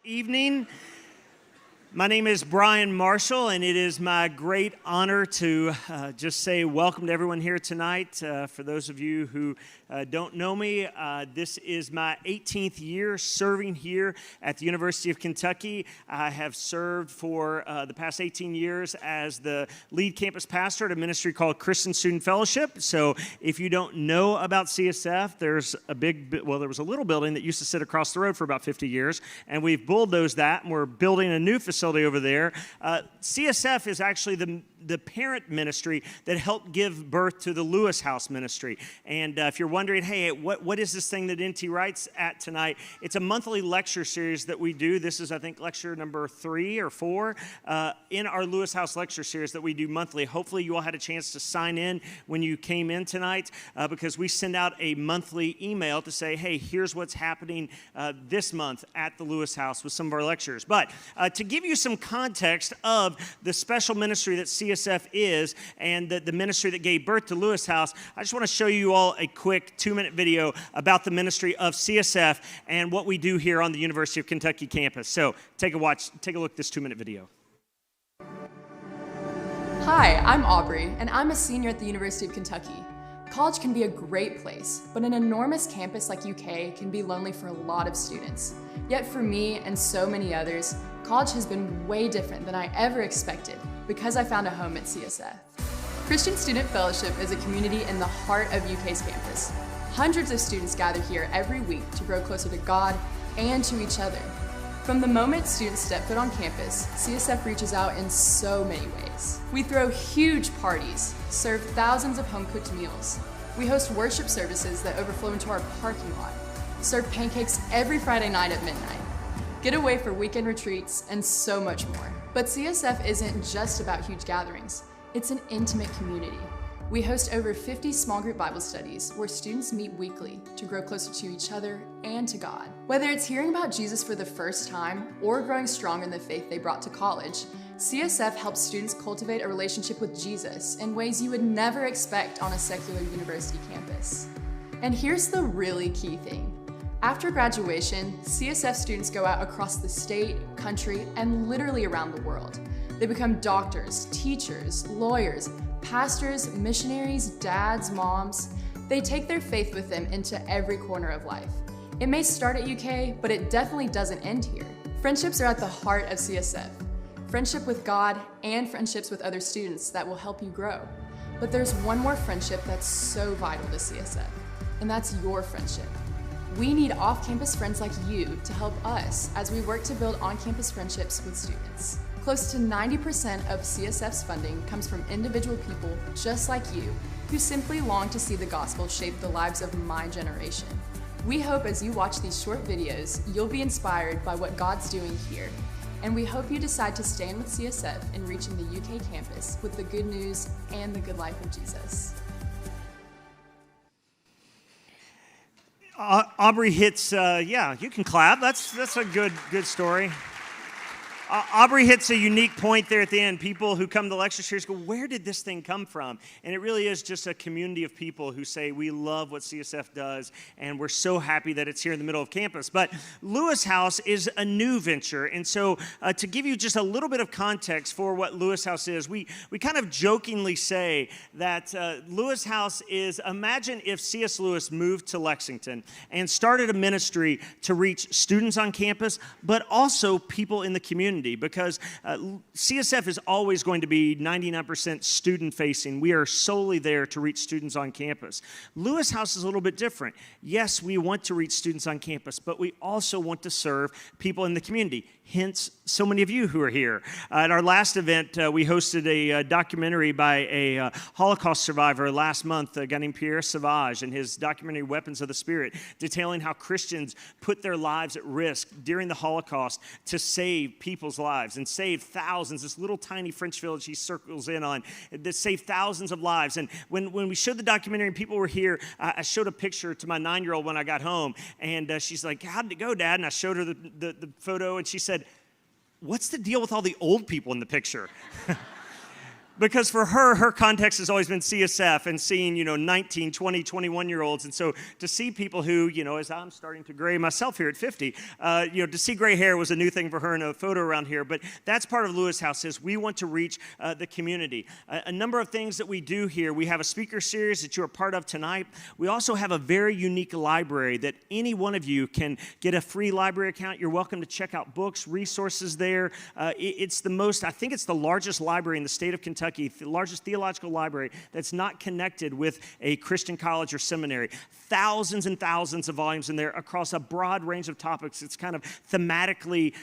evening. My name is Brian Marshall, and it is my great honor to just say welcome to everyone here tonight. For those of you who don't know me, this is my 18th year serving here at the University of Kentucky. I have served for the past 18 years as the lead campus pastor at a ministry called Christian Student Fellowship. So if you don't know about CSF, there was a little building that used to sit across the road for about 50 years, and we've bulldozed that, and we're building a new facility over there. CSF is actually the parent ministry that helped give birth to the Lewis House ministry. And if you're wondering, hey, what is this thing that NT Wright's at tonight? It's a monthly lecture series that we do. This is, I think, lecture number 3 or 4 in our Lewis House lecture series that we do monthly. Hopefully you all had a chance to sign in when you came in tonight because we send out a monthly email to say, hey, here's what's happening this month at the Lewis House with some of our lectures. But to give you some context of the special ministry that CSF is and the ministry that gave birth to Lewis House, I just want to show you all a quick 2-minute video about the ministry of CSF and what we do here on the University of Kentucky campus. So take a look at this 2-minute video. Hi, I'm Aubrey, and I'm a senior at the University of Kentucky. College can be a great place, but an enormous campus like UK can be lonely for a lot of students. Yet for me and so many others, college has been way different than I ever expected because I found a home at CSF. Christian Student Fellowship is a community in the heart of UK's campus. Hundreds of students gather here every week to grow closer to God and to each other. From the moment students step foot on campus, CSF reaches out in so many ways. We throw huge parties, serve thousands of home-cooked meals. We host worship services that overflow into our parking lot, serve pancakes every Friday night at midnight, get away for weekend retreats, and so much more. But CSF isn't just about huge gatherings. It's an intimate community. We host over 50 small group Bible studies where students meet weekly to grow closer to each other and to God. Whether it's hearing about Jesus for the first time or growing stronger in the faith they brought to college, CSF helps students cultivate a relationship with Jesus in ways you would never expect on a secular university campus. And here's the really key thing. After graduation, CSF students go out across the state, country, and literally around the world. They become doctors, teachers, lawyers, pastors, missionaries, dads, moms. They take their faith with them into every corner of life. It may start at UK, but it definitely doesn't end here. Friendships are at the heart of CSF. Friendship with God and friendships with other students that will help you grow. But there's one more friendship that's so vital to CSF, and that's your friendship. We need off-campus friends like you to help us as we work to build on-campus friendships with students. Close to 90% of CSF's funding comes from individual people just like you who simply long to see the gospel shape the lives of my generation. We hope as you watch these short videos, you'll be inspired by what God's doing here. And we hope you decide to stand with CSF in reaching the UK campus with the good news and the good life of Jesus. Aubrey hits, yeah, you can clap. That's a good story. Aubrey hits a unique point there at the end. People who come to lecture series go, where did this thing come from? And it really is just a community of people who say, we love what CSF does, and we're so happy that it's here in the middle of campus. But Lewis House is a new venture, and so to give you just a little bit of context for what Lewis House is, we kind of jokingly say that Lewis House is, imagine if C.S. Lewis moved to Lexington and started a ministry to reach students on campus, but also people in the community. Because CSF is always going to be 99% student-facing. We are solely there to reach students on campus. Lewis House is a little bit different. Yes, we want to reach students on campus, but we also want to serve people in the community. Hence, so many of you who are here. At our last event, we hosted a documentary by a Holocaust survivor last month, a guy named Pierre Savage, and his documentary, Weapons of the Spirit, detailing how Christians put their lives at risk during the Holocaust to save people's lives and save thousands. This little tiny French village he circles in on that saved thousands of lives. And when we showed the documentary and people were here, I showed a picture to my 9-year-old when I got home, and she's like, how did it go, Dad? And I showed her the photo, and she said, what's the deal with all the old people in the picture? Because for her context has always been CSF and seeing, 19, 20, 21-year-olds. And so to see people who, as I'm starting to gray myself here at 50, to see gray hair was a new thing for her in a photo around here. But that's part of Lewis House is we want to reach the community. A number of things that we do here. We have a speaker series that you're a part of tonight. We also have a very unique library that any one of you can get a free library account. You're welcome to check out books, resources there. I think it's the largest library in the state of Kentucky, the largest theological library that's not connected with a Christian college or seminary. Thousands and thousands of volumes in there across a broad range of topics. It's kind of thematically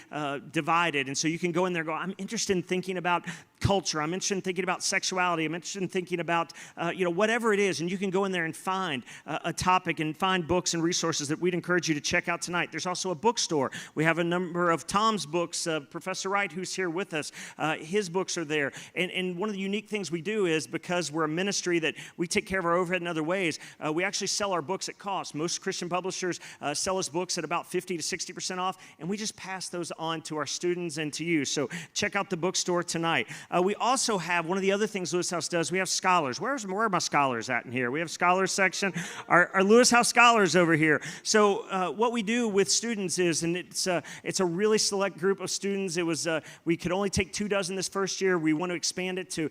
divided. And so you can go in there and go, I'm interested in thinking about culture. I'm interested in thinking about sexuality. I'm interested in thinking about, whatever it is. And you can go in there and find a topic and find books and resources that we'd encourage you to check out tonight. There's also a bookstore. We have a number of Tom's books. Professor Wright, who's here with us, his books are there. And one of the unique things we do is because we're a ministry that we take care of our overhead in other ways, we actually sell our books at cost. Most Christian publishers sell us books at about 50 to 60% off, and we just pass those on to our students and to you. So check out the bookstore tonight. We also have, one of the other things Lewis House does, we have scholars. Where are my scholars at in here? We have scholars section. Our Lewis House scholars over here. So what we do with students is, and it's a really select group of students. It was we could only take 24 this first year. We want to expand it to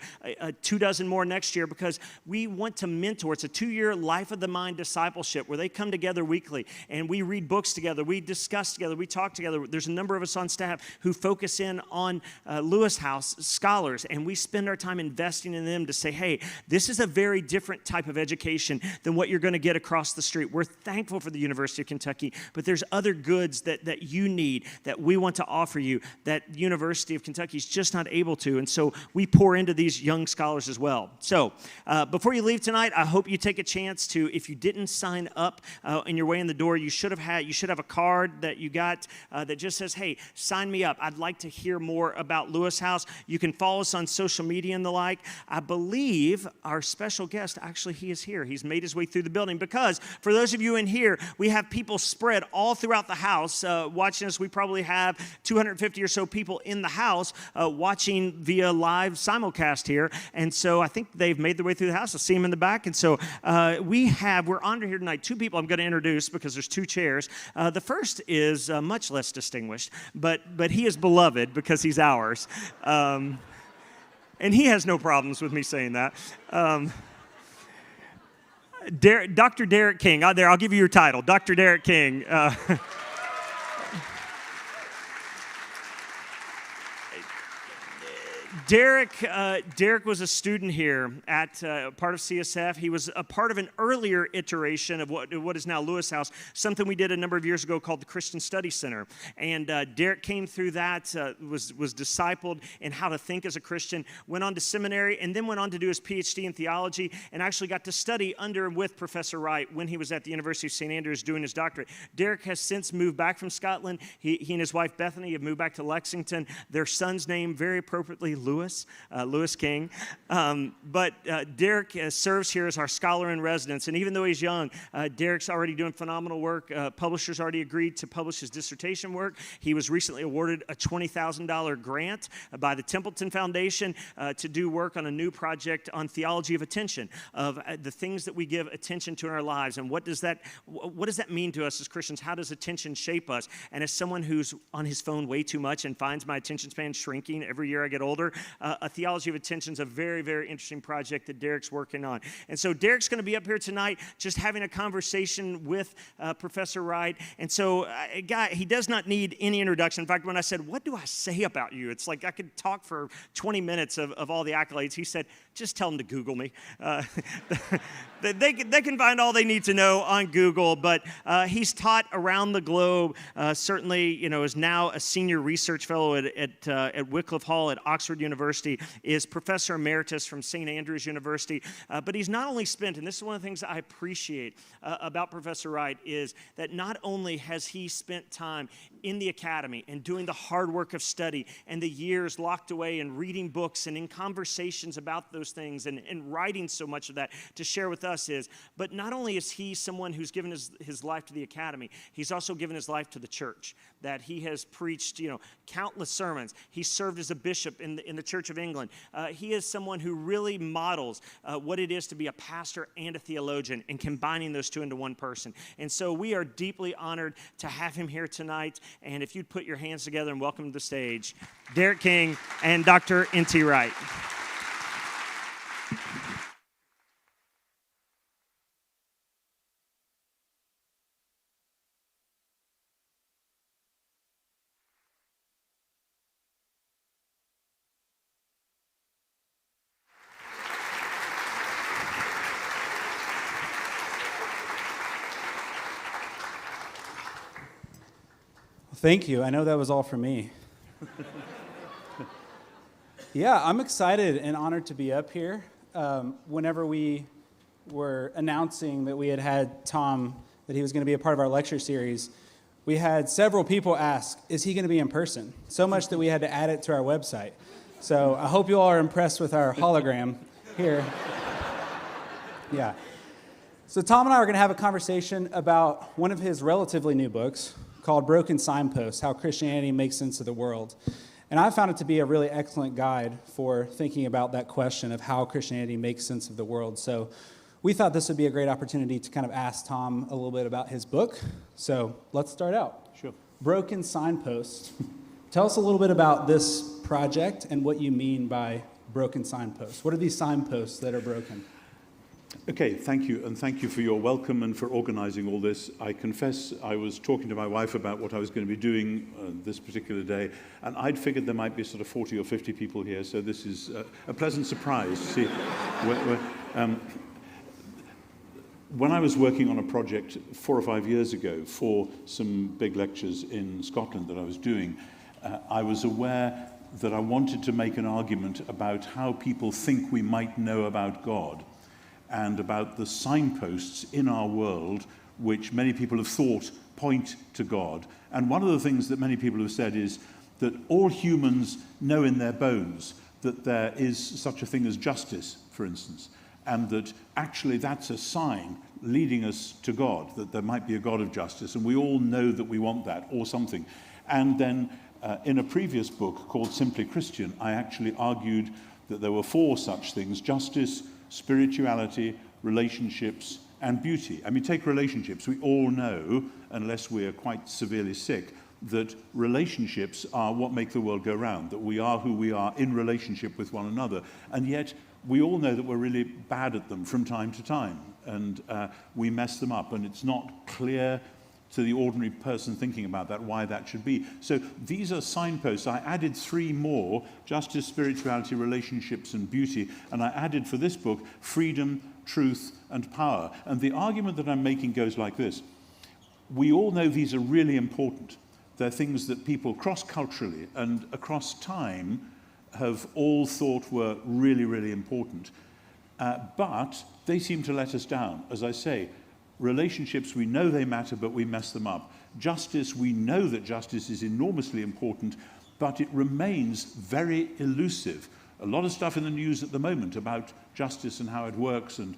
24 more next year because we want to mentor. It's a 2-year life of the mind discipleship where they come together weekly and we read books together, we discuss together, we talk together. There's a number of us on staff who focus in on Lewis House scholars, and we spend our time investing in them to say, hey, this is a very different type of education than what you're going to get across the street. We're thankful for the University of Kentucky, but there's other goods that you need that we want to offer you that University of Kentucky is just not able to, and so we pour into these young scholars as well. So before you leave tonight, I hope you take a chance to, if you didn't sign up on your way in the door, you should have a card that you got that just says, hey, sign me up. I'd like to hear more about Lewis House. You can follow us on social media and the like. I believe our special guest, actually, he is here. He's made his way through the building because for those of you in here, we have people spread all throughout the house watching us. We probably have 250 or so people in the house watching via live simulcast here. And so I think they've made their way through the house. I see them in the back. And so we're honored here tonight. 2 people I'm going to introduce because there's 2 chairs. The first is much less distinguished, but he is beloved because he's ours. And he has no problems with me saying that. Dr. Derek King. I'll give you your title. Dr. Derek King. Derek was a student here at part of CSF. He was a part of an earlier iteration of what is now Lewis House, something we did a number of years ago called the Christian Study Center. And Derek came through that, was discipled in how to think as a Christian, went on to seminary, and then went on to do his PhD in theology, and actually got to study under and with Professor Wright when he was at the University of St. Andrews doing his doctorate. Derek has since moved back from Scotland. He and his wife Bethany have moved back to Lexington. Their son's name, very appropriately, Lewis King. But Derek serves here as our scholar in residence. And even though he's young, Derek's already doing phenomenal work. Publishers already agreed to publish his dissertation work. He was recently awarded a $20,000 grant by the Templeton Foundation to do work on a new project on theology of attention, of the things that we give attention to in our lives. And what does that mean to us as Christians? How does attention shape us? And as someone who's on his phone way too much and finds my attention span shrinking every year I get older, a theology of attention is a very, very interesting project that Derek's working on. And so Derek's going to be up here tonight just having a conversation with Professor Wright. And so, he does not need any introduction. In fact, when I said, what do I say about you? It's like I could talk for 20 minutes of all the accolades. He said, just tell them to Google me. They can find all they need to know on Google, but he's taught around the globe. Certainly, is now a senior research fellow at Wycliffe Hall at Oxford University, is professor emeritus from St. Andrews University. But he's not only spent, and this is one of the things I appreciate about Professor Wright, is that not only has he spent time in the academy and doing the hard work of study and the years locked away and reading books and in conversations about those things and writing so much of that to share with us is, but not only is he someone who's given his life to the academy, he's also given his life to the church, that he has preached, countless sermons. He served as a bishop in the Church of England. He is someone who really models what it is to be a pastor and a theologian and combining those two into one person. And so we are deeply honored to have him here tonight. And if you'd put your hands together and welcome to the stage, Derek King and Dr. N.T. Wright. Thank you. I know that was all for me. Yeah, I'm excited and honored to be up here. Whenever we were announcing that we had Tom, that he was going to be a part of our lecture series, we had several people ask, is he going to be in person? So much that we had to add it to our website. So I hope you all are impressed with our hologram here. Yeah. So Tom and I are going to have a conversation about one of his relatively new books, called Broken Signposts, How Christianity Makes Sense of the World. And I found it to be a really excellent guide for thinking about that question of how Christianity makes sense of the world. So we thought this would be a great opportunity to kind of ask Tom a little bit about his book. So let's start out. Sure. Broken Signposts. Tell us a little bit about this project and what you mean by broken signposts. What are these signposts that are broken? Okay, thank you, and thank you for your welcome and for organizing all this. I confess I was talking to my wife about what I was going to be doing this particular day, and I'd figured there might be sort of 40 or 50 people here, so this is a pleasant surprise to see. When I was working on a project 4 or 5 years ago for some big lectures in Scotland that I was doing, I was aware that I wanted to make an argument about how people think we might know about God, and about the signposts in our world which many people have thought point to God. And one of the things that many people have said is that all humans know in their bones that there is such a thing as justice, for instance, and that actually that's a sign leading us to God, that there might be a God of justice, and we all know that we want that, or something. And then in a previous book called Simply Christian, I actually argued that there were 4 such things: justice, spirituality, relationships, and beauty. I mean, take relationships. We all know, unless we are quite severely sick, that relationships are what make the world go round, that we are who we are in relationship with one another. And yet, we all know that we're really bad at them from time to time, and we mess them up, and it's not clear to the ordinary person thinking about that why that should be. So these are signposts. I added 3 more: justice, spirituality, relationships, and beauty. And I added for this book freedom, truth, and power. And the argument that I'm making goes like this. We all know these are really important. They're things that people cross-culturally and across time have all thought were really, really important. But they seem to let us down. As I say, relationships, we know they matter, but we mess them up. Justice, we know that justice is enormously important, but it remains very elusive. A lot of stuff in the news at the moment about justice and how it works and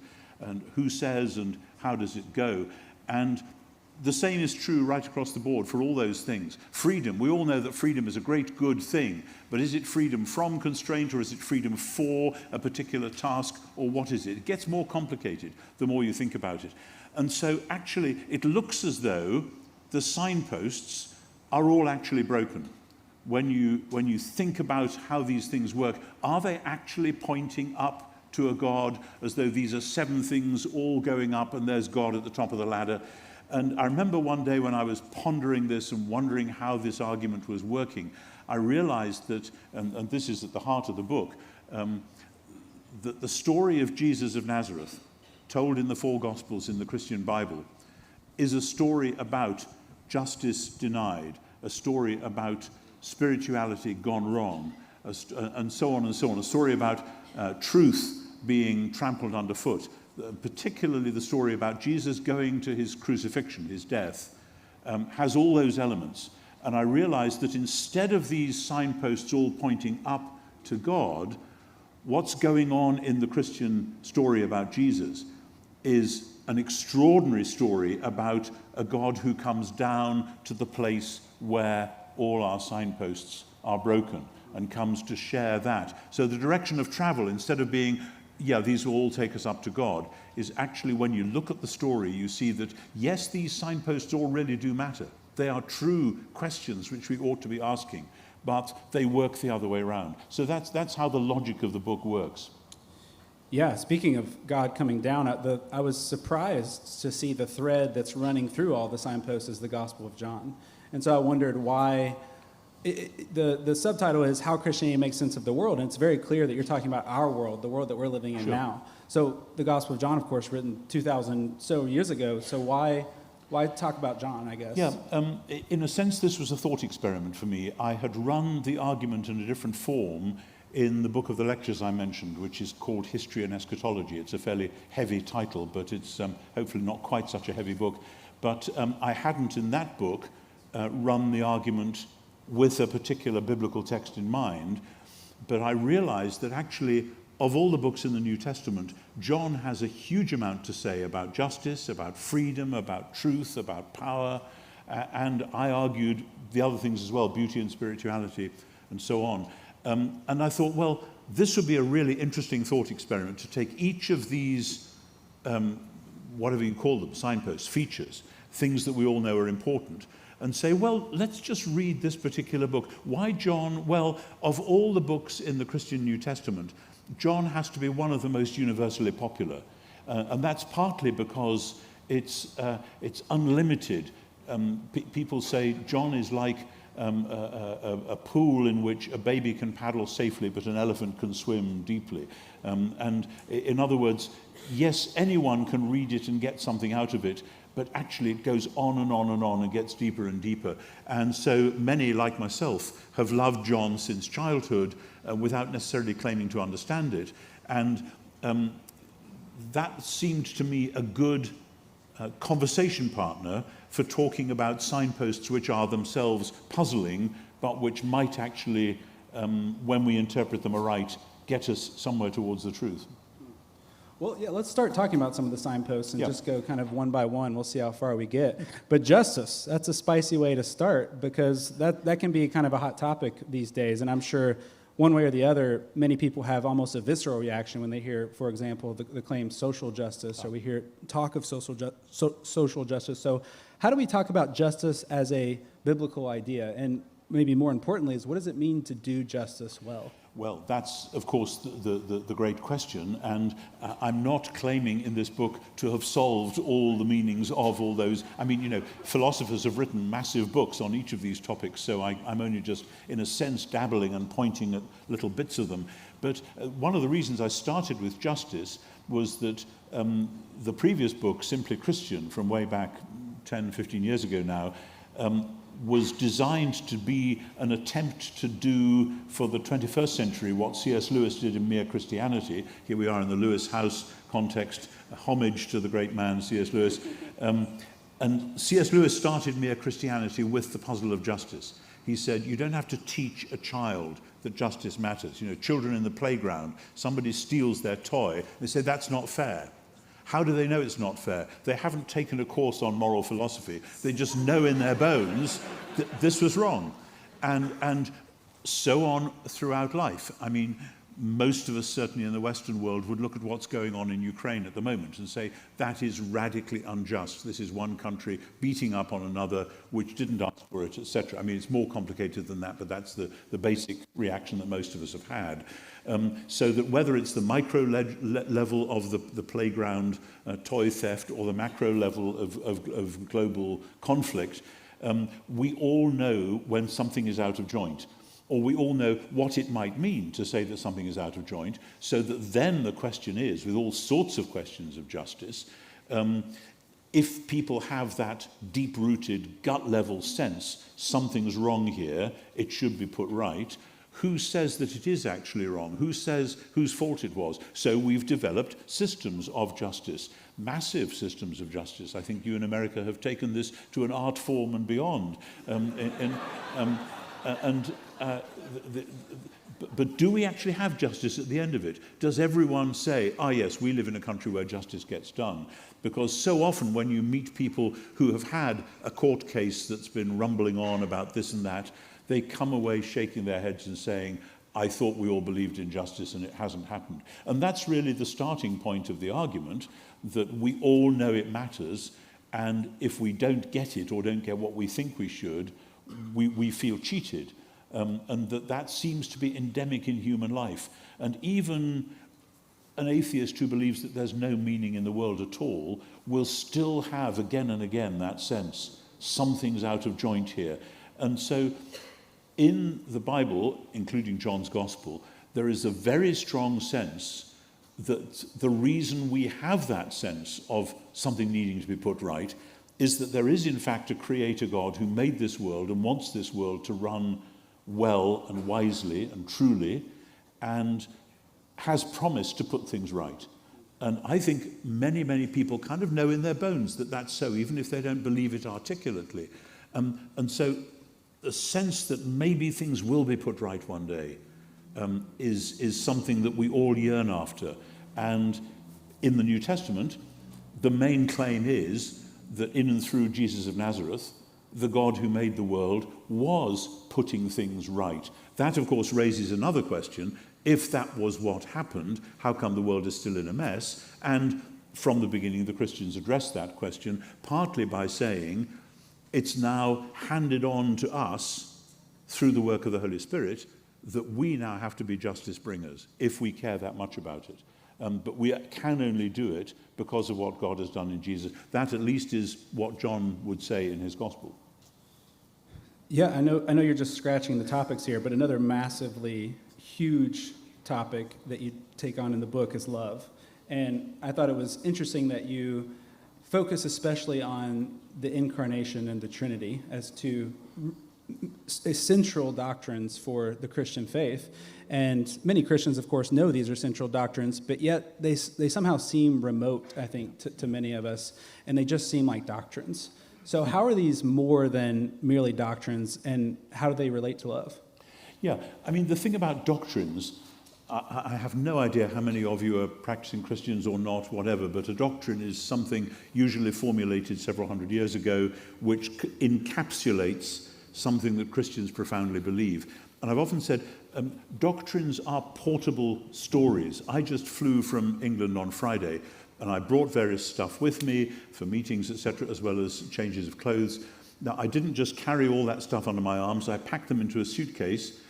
who says and how does it go. And the same is true right across the board for all those things. Freedom, we all know that freedom is a great good thing, but is it freedom from constraint, or is it freedom for a particular task, or what is it? It gets more complicated the more you think about it. And so actually it looks as though the signposts are all actually broken. When you think about how these things work, are they actually pointing up to a God, as though these are 7 things all going up and there's God at the top of the ladder? And I remember one day when I was pondering this and wondering how this argument was working, I realized that, and this is at the heart of the book, that the story of Jesus of Nazareth, told in the 4 Gospels in the Christian Bible, is a story about justice denied, a story about spirituality gone wrong, and so on and so on, a story about truth being trampled underfoot, particularly the story about Jesus going to his crucifixion, his death, has all those elements. And I realized that instead of these signposts all pointing up to God, what's going on in the Christian story about Jesus is an extraordinary story about a God who comes down to the place where all our signposts are broken and comes to share that. So the direction of travel, instead of being, yeah, these will all take us up to God, is actually, when you look at the story, you see that, yes, these signposts all really do matter. They are true questions which we ought to be asking, but they work the other way around. So that's how the logic of the book works. Yeah, speaking of God coming down, I was surprised to see the thread that's running through all the signposts is the Gospel of John. And so I wondered why. The subtitle is How Christianity Makes Sense of the World, and it's very clear that you're talking about our world, the world that we're living in now. So the Gospel of John, of course, written 2,000 so years ago, so why talk about John, I guess? Yeah, in a sense, this was a thought experiment for me. I had run the argument in a different form in the book of the lectures I mentioned, which is called History and Eschatology. It's a fairly heavy title, but it's hopefully not quite such a heavy book. But I hadn't in that book run the argument with a particular biblical text in mind, but I realized that actually, of all the books in the New Testament, John has a huge amount to say about justice, about freedom, about truth, about power, and I argued the other things as well, beauty and spirituality, and so on. And I thought, well, this would be a really interesting thought experiment to take each of these, whatever you call them, signposts, features, things that we all know are important, and say, well, let's just read this particular book. Why John? Well, of all the books in the Christian New Testament, John has to be one of the most universally popular. And that's partly because it's unlimited. People say John is like a pool in which a baby can paddle safely, but an elephant can swim deeply. And in other words, yes, anyone can read it and get something out of it, but actually it goes on and on and on and gets deeper and deeper. And so many, like myself, have loved John since childhood without necessarily claiming to understand it. And that seemed to me a good conversation partner for talking about signposts which are themselves puzzling, but which might actually, when we interpret them aright, get us somewhere towards the truth. Well, yeah, let's start talking about some of the signposts and just go kind of one by one. We'll see how far we get. But justice, that's a spicy way to start, because that can be kind of a hot topic these days. And I'm sure one way or the other, many people have almost a visceral reaction when they hear, for example, the claim social justice, or we hear talk of social justice. So how do we talk about justice as a biblical idea? And maybe more importantly is, what does it mean to do justice well? Well, that's, of course, the great question, and I'm not claiming in this book to have solved all the meanings of all those. I mean, you know, philosophers have written massive books on each of these topics, so I'm only just, in a sense, dabbling and pointing at little bits of them. But one of the reasons I started with justice was that the previous book, Simply Christian, from way back 10, 15 years ago now, was designed to be an attempt to do for the 21st century what C.S. Lewis did in Mere Christianity. Here we are in the Lewis House context, a homage to the great man C.S. Lewis. And C.S. Lewis started Mere Christianity with the puzzle of justice. He said, you don't have to teach a child that justice matters. You know, children in the playground, somebody steals their toy, they say, that's not fair. How do they know it's not fair? They haven't taken a course on moral philosophy. They just know in their bones that this was wrong. And so on throughout life. I mean, most of us, certainly in the Western world, would look at what's going on in Ukraine at the moment and say, that is radically unjust. This is one country beating up on another which didn't ask for it, etc. I mean, it's more complicated than that, but that's the basic reaction that most of us have had. So that whether it's the micro level of the playground toy theft or the macro level of global conflict, we all know when something is out of joint. Or we all know what it might mean to say that something is out of joint, so that then the question is, with all sorts of questions of justice, if people have that deep-rooted, gut-level sense, something's wrong here, it should be put right, who says that it is actually wrong? Who says whose fault it was? So we've developed systems of justice, massive systems of justice. I think you in America have taken this to an art form and beyond. But do we actually have justice at the end of it? Does everyone say, yes, we live in a country where justice gets done? Because so often when you meet people who have had a court case that's been rumbling on about this and that, they come away shaking their heads and saying, I thought we all believed in justice and it hasn't happened. And that's really the starting point of the argument, that we all know it matters, and if we don't get it or don't get what we think we should, we feel cheated. And that seems to be endemic in human life. And even an atheist who believes that there's no meaning in the world at all will still have again and again that sense, something's out of joint here. And so in the Bible, including John's Gospel, there is a very strong sense that the reason we have that sense of something needing to be put right is that there is in fact a creator God who made this world and wants this world to run well and wisely and truly, and has promised to put things right. And I think many, many people kind of know in their bones that that's so, even if they don't believe it articulately. And so the sense that maybe things will be put right one day is something that we all yearn after. And in the New Testament, the main claim is that in and through Jesus of Nazareth, the God who made the world was putting things right. That, of course, raises another question. If that was what happened, how come the world is still in a mess? And from the beginning, the Christians addressed that question, partly by saying, it's now handed on to us through the work of the Holy Spirit that we now have to be justice bringers, if we care that much about it. But we can only do it because of what God has done in Jesus. That at least is what John would say in his gospel. Yeah, I know you're just scratching the topics here, but another massively huge topic that you take on in the book is love. And I thought it was interesting that you focus especially on the incarnation and the Trinity as two central doctrines for the Christian faith. And many Christians, of course, know these are central doctrines, but yet they somehow seem remote, I think, to many of us, and they just seem like doctrines. So how are these more than merely doctrines, and how do they relate to love? Yeah, I mean, the thing about doctrines, I have no idea how many of you are practicing Christians or not, whatever, but a doctrine is something usually formulated several hundred years ago, which encapsulates something that Christians profoundly believe. And I've often said, doctrines are portable stories. I just flew from England on Friday, and I brought various stuff with me for meetings, etc., as well as changes of clothes. Now, I didn't just carry all that stuff under my arms. I packed them into a suitcase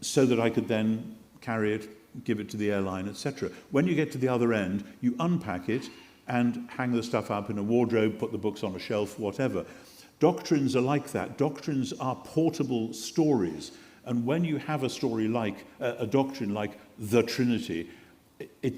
so that I could then carry it, give it to the airline, etc. When you get to the other end, you unpack it and hang the stuff up in a wardrobe, put the books on a shelf, whatever. Doctrines are like that. Doctrines are portable stories. And when you have a story like, a doctrine like the Trinity,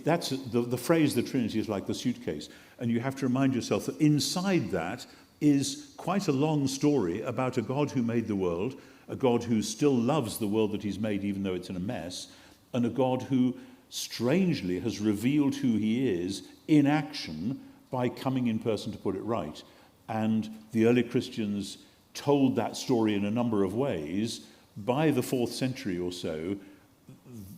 that's the phrase the Trinity is like the suitcase. And you have to remind yourself that inside that is quite a long story about a God who made the world, a God who still loves the world that he's made even though it's in a mess, and a God who strangely has revealed who he is in action by coming in person to put it right. And the early Christians told that story in a number of ways. By the 4th century or so,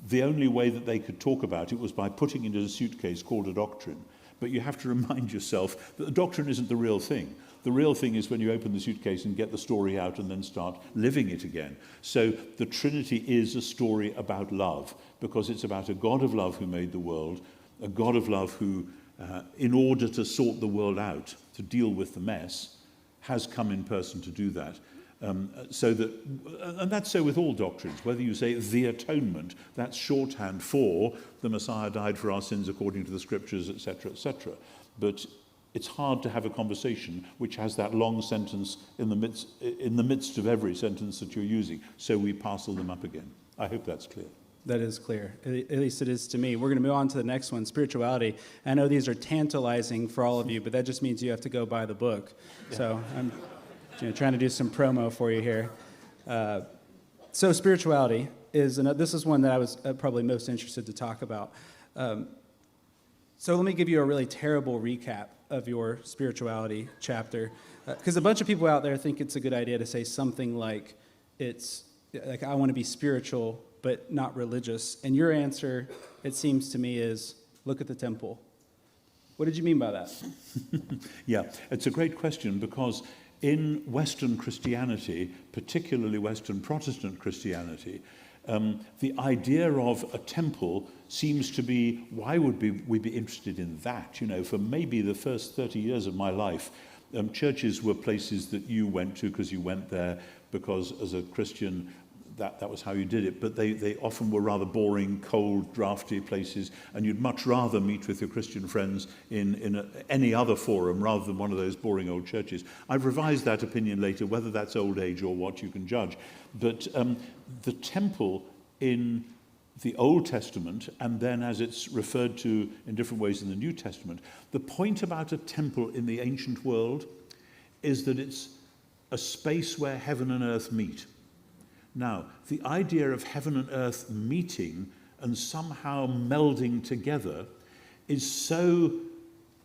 the only way that they could talk about it was by putting it in a suitcase called a doctrine. But you have to remind yourself that the doctrine isn't the real thing. The real thing is when you open the suitcase and get the story out and then start living it again. So the Trinity is a story about love, because it's about a God of love who made the world, a God of love who, in order to sort the world out, to deal with the mess, has come in person to do that. And that's so with all doctrines. Whether you say the atonement, that's shorthand for the Messiah died for our sins according to the Scriptures, etc., etc. But it's hard to have a conversation which has that long sentence in the midst of every sentence that you're using. So we parcel them up again. I hope that's clear. That is clear. At least it is to me. We're going to move on to the next one, spirituality. I know these are tantalizing for all of you, but that just means you have to go buy the book. Yeah. So I'm trying to do some promo for you here. So spirituality, this is one that I was probably most interested to talk about. So let me give you a really terrible recap of your spirituality chapter, because a bunch of people out there think it's a good idea to say something like, I want to be spiritual but not religious. And your answer, it seems to me, is look at the temple. What did you mean by that? Yeah, it's a great question, because in Western Christianity, particularly Western Protestant Christianity, the idea of a temple seems to be, why would we be interested in that? You know, for maybe the first 30 years of my life, churches were places that you went to because you went there because as a Christian, that was how you did it. But they often were rather boring, cold, drafty places, and you'd much rather meet with your Christian friends in any other forum rather than one of those boring old churches. I've revised that opinion later, whether that's old age or what, you can judge. But the temple in the Old Testament, and then as it's referred to in different ways in the New Testament, the point about a temple in the ancient world is that it's a space where heaven and earth meet. Now, the idea of heaven and earth meeting and somehow melding together is so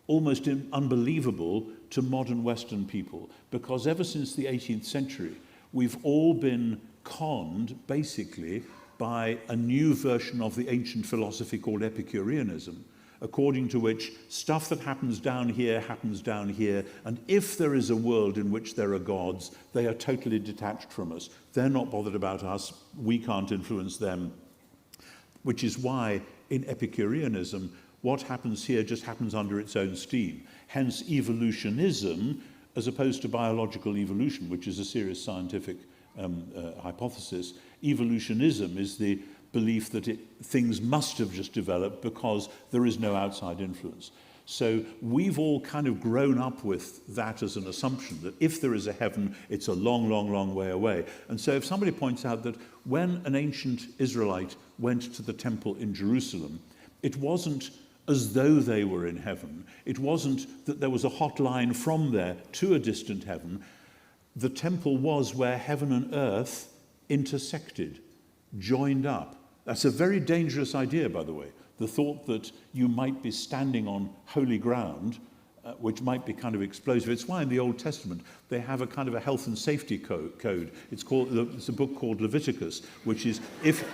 almost unbelievable to modern Western people, because ever since the 18th century, we've all been conned, basically, by a new version of the ancient philosophy called Epicureanism, according to which stuff that happens down here, and if there is a world in which there are gods, they are totally detached from us. They're not bothered about us, we can't influence them, which is why in Epicureanism, what happens here just happens under its own steam. Hence evolutionism, as opposed to biological evolution, which is a serious scientific hypothesis. Evolutionism is the belief that things must have just developed because there is no outside influence. So we've all kind of grown up with that as an assumption, that if there is a heaven, it's a long, long, long way away. And so if somebody points out that when an ancient Israelite went to the temple in Jerusalem, it wasn't as though they were in heaven. It wasn't that there was a hotline from there to a distant heaven. The temple was where heaven and earth intersected, joined up. That's a very dangerous idea, by the way. The thought that you might be standing on holy ground, which might be kind of explosive. It's why in the Old Testament they have a kind of a health and safety code. It's a book called Leviticus, which is if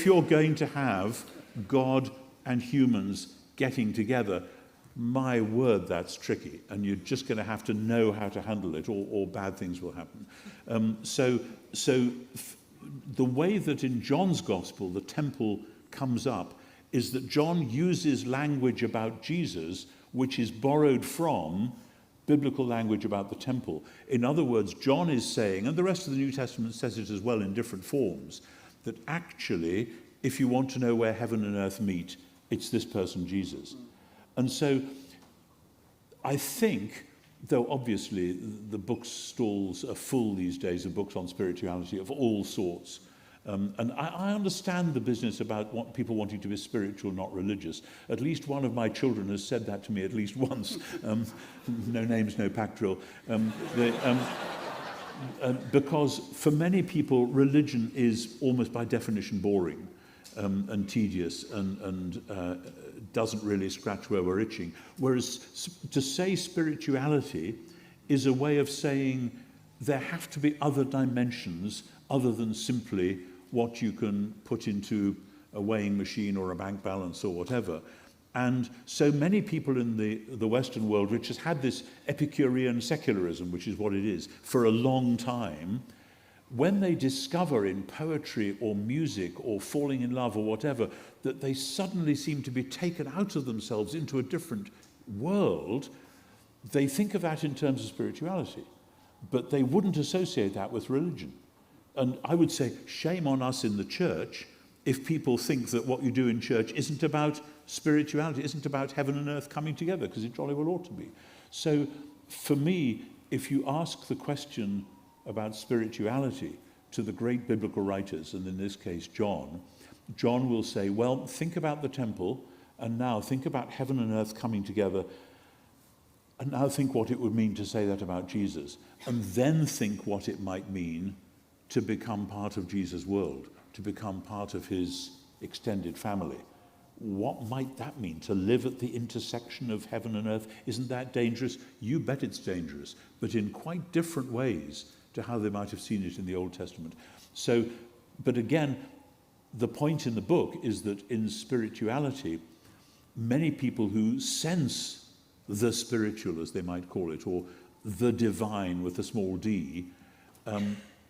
you're going to have God and humans getting together, my word, that's tricky, and you're just going to have to know how to handle it, or bad things will happen. So the way that in John's Gospel the temple comes up is that John uses language about Jesus which is borrowed from biblical language about the temple. In other words, John is saying, and the rest of the New Testament says it as well in different forms, that actually, if you want to know where heaven and earth meet, it's this person, Jesus. And so I think, though obviously the bookstalls are full these days of books on spirituality of all sorts, and I understand the business about people wanting to be spiritual, not religious. At least one of my children has said that to me at least once. No names, no pack drill. Because for many people, religion is almost by definition boring and tedious and doesn't really scratch where we're itching. Whereas to say spirituality is a way of saying there have to be other dimensions other than simply what you can put into a weighing machine or a bank balance or whatever. And so many people in the Western world, which has had this Epicurean secularism, which is what it is, for a long time, when they discover in poetry or music or falling in love or whatever, that they suddenly seem to be taken out of themselves into a different world, they think of that in terms of spirituality. But they wouldn't associate that with religion. And I would say, shame on us in the church if people think that what you do in church isn't about spirituality, isn't about heaven and earth coming together, because it jolly well ought to be. So for me, if you ask the question about spirituality to the great biblical writers, and in this case John will say, well, think about the temple, and now think about heaven and earth coming together, and now think what it would mean to say that about Jesus, and then think what it might mean to become part of Jesus' world, to become part of his extended family. What might that mean? To live at the intersection of heaven and earth? Isn't that dangerous? You bet it's dangerous, but in quite different ways to how they might have seen it in the Old Testament. So, but again, the point in the book is that in spirituality, many people who sense the spiritual, as they might call it, or the divine with a small d,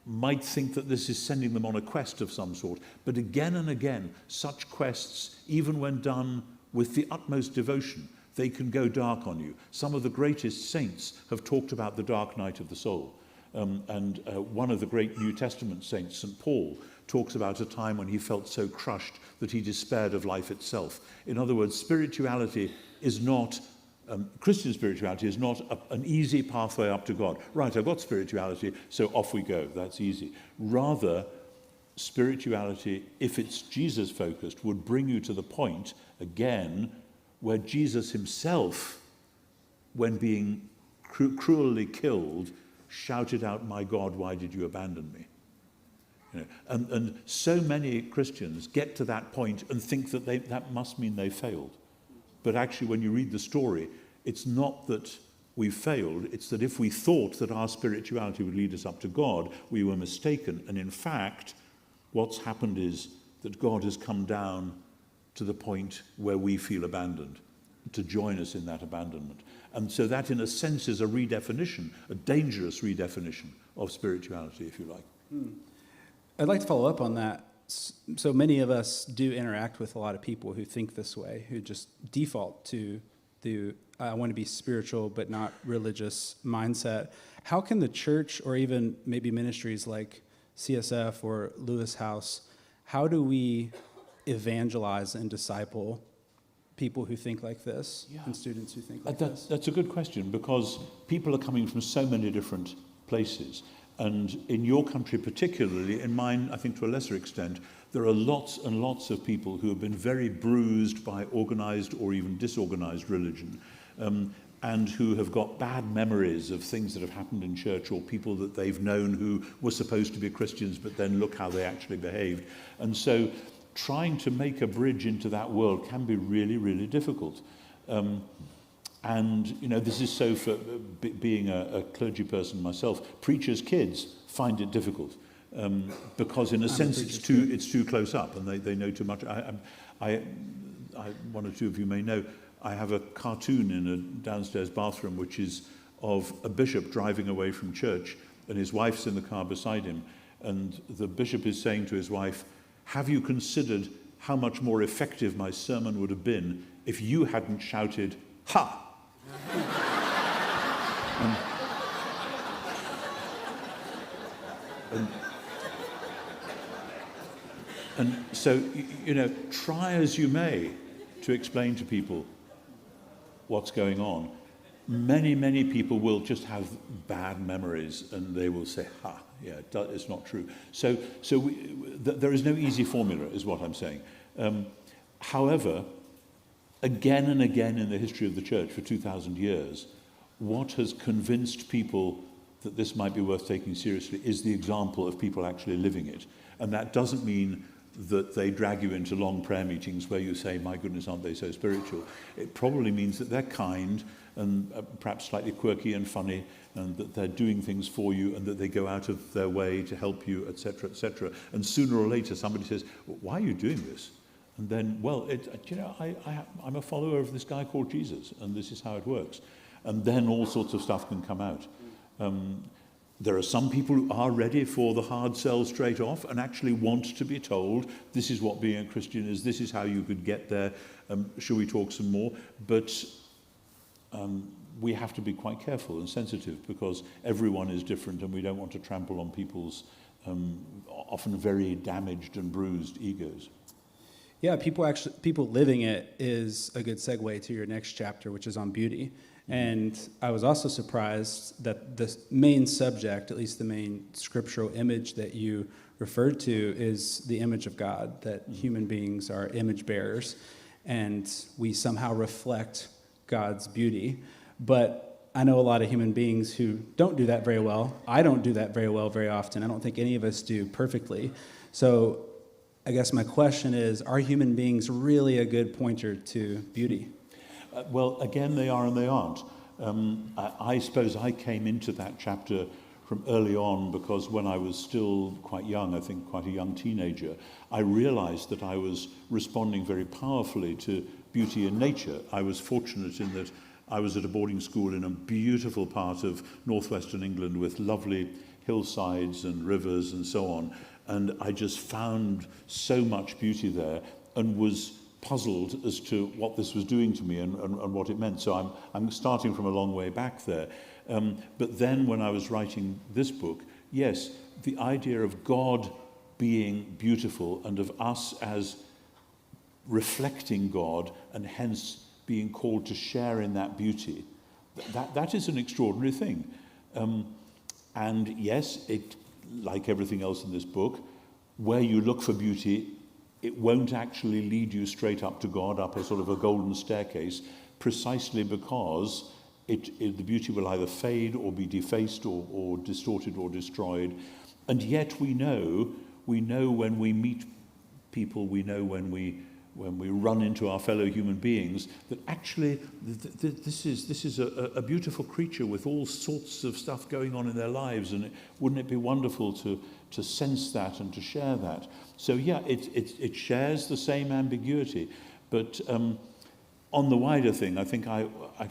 might think that this is sending them on a quest of some sort. But again and again, such quests, even when done with the utmost devotion, they can go dark on you. Some of the greatest saints have talked about the dark night of the soul. And one of the great New Testament saints, St. Paul, talks about a time when he felt so crushed that he despaired of life itself. In other words, spirituality is not Christian spirituality is not an easy pathway up to God. Right, I've got spirituality, so off we go. That's easy. Rather, spirituality, if it's Jesus-focused, would bring you to the point, again, where Jesus himself, when being cruelly killed, shouted out, "My God, why did you abandon me?" You know, and so many Christians get to that point and think that that must mean they failed. But actually, when you read the story, it's not that we failed, it's that if we thought that our spirituality would lead us up to God, we were mistaken. And in fact, what's happened is that God has come down to the point where we feel abandoned, to join us in that abandonment. And so that, in a sense, is a redefinition, a dangerous redefinition of spirituality, if you like. I'd like to follow up on that. So many of us do interact with a lot of people who think this way, who just default to the I want to be spiritual but not religious mindset. How can the church, or even maybe ministries like CSF or Lewis House, how do we evangelize and disciple people who think like this and students who think like this? That's a good question, because people are coming from so many different places. And in your country particularly, in mine, I think to a lesser extent, there are lots and lots of people who have been very bruised by organized or even disorganized religion, and who have got bad memories of things that have happened in church, or people that they've known who were supposed to be Christians, but then look how they actually behaved. And so trying to make a bridge into that world can be really, really difficult. And, you know, this is so for being a clergy person myself. Preachers' kids find it difficult because, in a sense, it's too close up, and they know too much. One or two of you may know, I have a cartoon in a downstairs bathroom which is of a bishop driving away from church, and his wife's in the car beside him, and the bishop is saying to his wife, "Have you considered how much more effective my sermon would have been if you hadn't shouted, 'Ha!'" And so, you know, try as you may to explain to people what's going on. Many, many people will just have bad memories, and they will say, "Ha, yeah, it's not true." So there is no easy formula, is what I'm saying. However, again and again in the history of the church for 2,000 years, what has convinced people that this might be worth taking seriously is the example of people actually living it. And that doesn't mean that they drag you into long prayer meetings where you say, "My goodness, aren't they so spiritual?" It probably means that they're kind and perhaps slightly quirky and funny, and that they're doing things for you, and that they go out of their way to help you, etc., etc. And sooner or later somebody says, "Why are you doing this?" And then, well, I'm a follower of this guy called Jesus, and this is how it works. And then all sorts of stuff can come out. There are some people who are ready for the hard sell straight off and actually want to be told, this is what being a Christian is, this is how you could get there, shall we talk some more? But we have to be quite careful and sensitive, because everyone is different, and we don't want to trample on people's often very damaged and bruised egos. Yeah, people living it is a good segue to your next chapter, which is on beauty. And I was also surprised that the main subject, at least the main scriptural image that you referred to, is the image of God, that human beings are image bearers, and we somehow reflect God's beauty. But I know a lot of human beings who don't do that very well. I don't do that very well very often. I don't think any of us do perfectly. So I guess my question is, are human beings really a good pointer to beauty? Well, again, they are and they aren't. I suppose I came into that chapter from early on because when I was still quite young, I think quite a young teenager, I realized that I was responding very powerfully to beauty in nature. I was fortunate in that I was at a boarding school in a beautiful part of northwestern England with lovely hillsides and rivers and so on. And I just found so much beauty there and was puzzled as to what this was doing to me and what it meant. So I'm starting from a long way back there. But then when I was writing this book, yes, the idea of God being beautiful and of us as reflecting God and hence being called to share in that beauty, that is an extraordinary thing. And yes, it, like everything else in this book, where you look for beauty, it won't actually lead you straight up to God, up a sort of a golden staircase, precisely because the beauty will either fade or be defaced or distorted or destroyed. And yet we know when we meet people, we know when we run into our fellow human beings, that actually this is a beautiful creature with all sorts of stuff going on in their lives, and wouldn't it be wonderful to sense that and to share that? So yeah, it shares the same ambiguity, but on the wider thing, I think I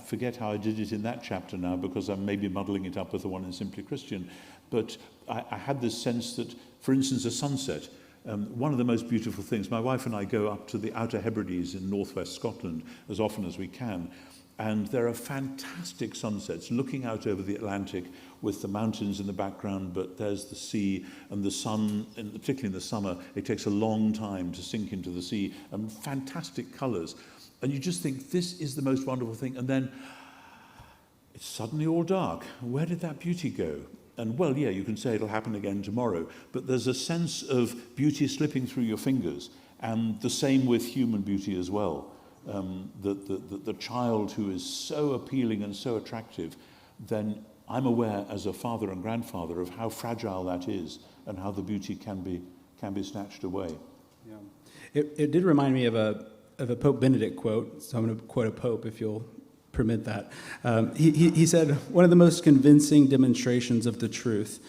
forget how I did it in that chapter now because I'm maybe muddling it up with the one in Simply Christian, but I had this sense that, for instance, a sunset. One of the most beautiful things, my wife and I go up to the Outer Hebrides in northwest Scotland as often as we can, and there are fantastic sunsets looking out over the Atlantic with the mountains in the background, but there's the sea and the sun, and particularly in the summer, it takes a long time to sink into the sea, and fantastic colours. And you just think, this is the most wonderful thing, and then it's suddenly all dark. Where did that beauty go? And well, yeah, you can say it'll happen again tomorrow, but there's a sense of beauty slipping through your fingers, and the same with human beauty as well. The child who is so appealing and so attractive, then I'm aware as a father and grandfather of how fragile that is and how the beauty can be snatched away. Yeah. It did remind me of a Pope Benedict quote, so I'm going to quote a pope if you'll permit that. He said, one of the most convincing demonstrations of the truth,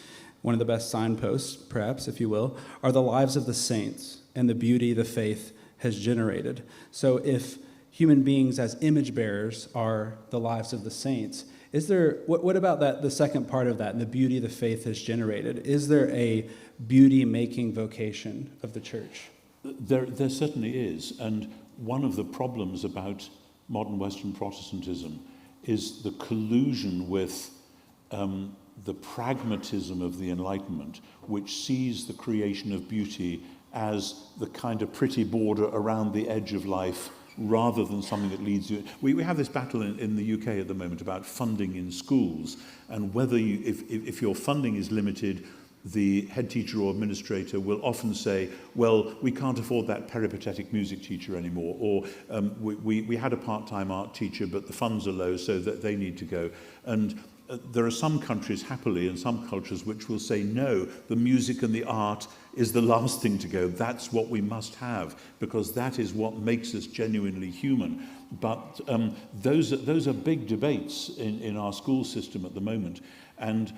one of the best signposts, perhaps, if you will, are the lives of the saints and the beauty the faith has generated. So if human beings as image bearers are the lives of the saints, is there, what about that, the second part of that, and the beauty the faith has generated? Is there a beauty-making vocation of the church? There certainly is, and one of the problems about modern Western Protestantism is the collusion with the pragmatism of the Enlightenment, which sees the creation of beauty as the kind of pretty border around the edge of life rather than something that leads you. We have this battle in the UK at the moment about funding in schools, and whether if your funding is limited, the head teacher or administrator will often say, well, we can't afford that peripatetic music teacher anymore, or we had a part-time art teacher, but the funds are low, so that they need to go. And there are some countries, happily, and some cultures which will say, no, the music and the art is the last thing to go. That's what we must have, because that is what makes us genuinely human. But those are big debates in our school system at the moment. And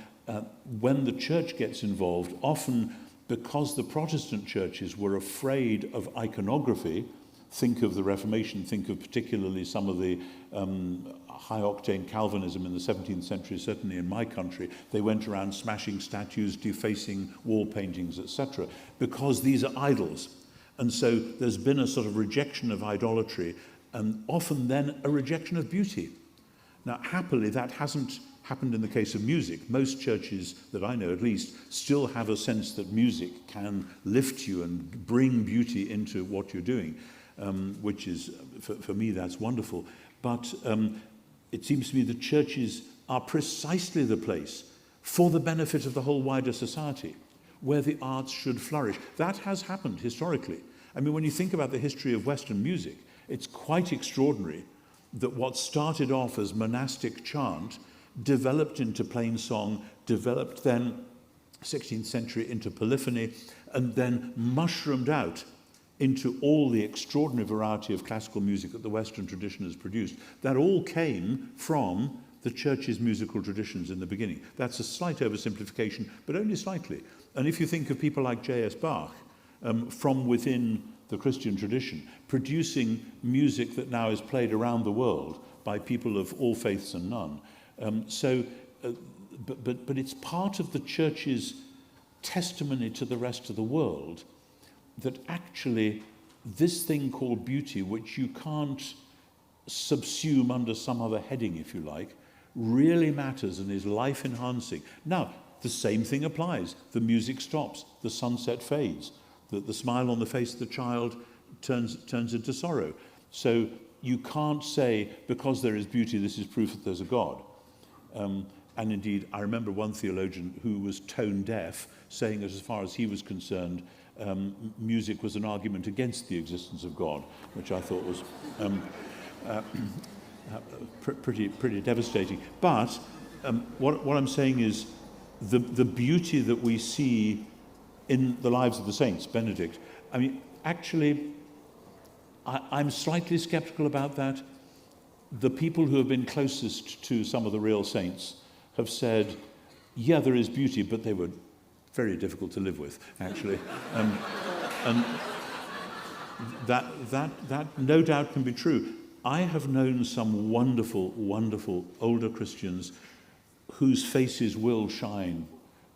when the church gets involved, often because the Protestant churches were afraid of iconography, think of the Reformation, think of particularly some of the high-octane Calvinism in the 17th century, certainly in my country. They went around smashing statues, defacing wall paintings, etc., because these are idols. And so there's been a sort of rejection of idolatry, and often then a rejection of beauty. Now, happily, that hasn't happened in the case of music. Most churches that I know, at least, still have a sense that music can lift you and bring beauty into what you're doing, which is, for me, that's wonderful. But it seems to me the churches are precisely the place for the benefit of the whole wider society, where the arts should flourish. That has happened historically. I mean, when you think about the history of Western music, it's quite extraordinary that what started off as monastic chant developed into plain song, developed then 16th century into polyphony, and then mushroomed out into all the extraordinary variety of classical music that the Western tradition has produced. That all came from the church's musical traditions in the beginning. That's a slight oversimplification, but only slightly. And if you think of people like J.S. Bach, from within the Christian tradition, producing music that now is played around the world by people of all faiths and none. But it's part of the church's testimony to the rest of the world that actually this thing called beauty, which you can't subsume under some other heading, if you like, really matters and is life-enhancing. Now, the same thing applies. The music stops, the sunset fades, the smile on the face of the child turns into sorrow. So you can't say, because there is beauty, this is proof that there's a God. And indeed, I remember one theologian who was tone deaf saying that as far as he was concerned, music was an argument against the existence of God, which I thought was pretty devastating. But what I'm saying is the beauty that we see in the lives of the saints, Benedict, I mean, actually, I'm slightly skeptical about that. The people who have been closest to some of the real saints have said, yeah, there is beauty, but they were very difficult to live with, actually. And that no doubt can be true. I have known some wonderful, wonderful older Christians whose faces will shine,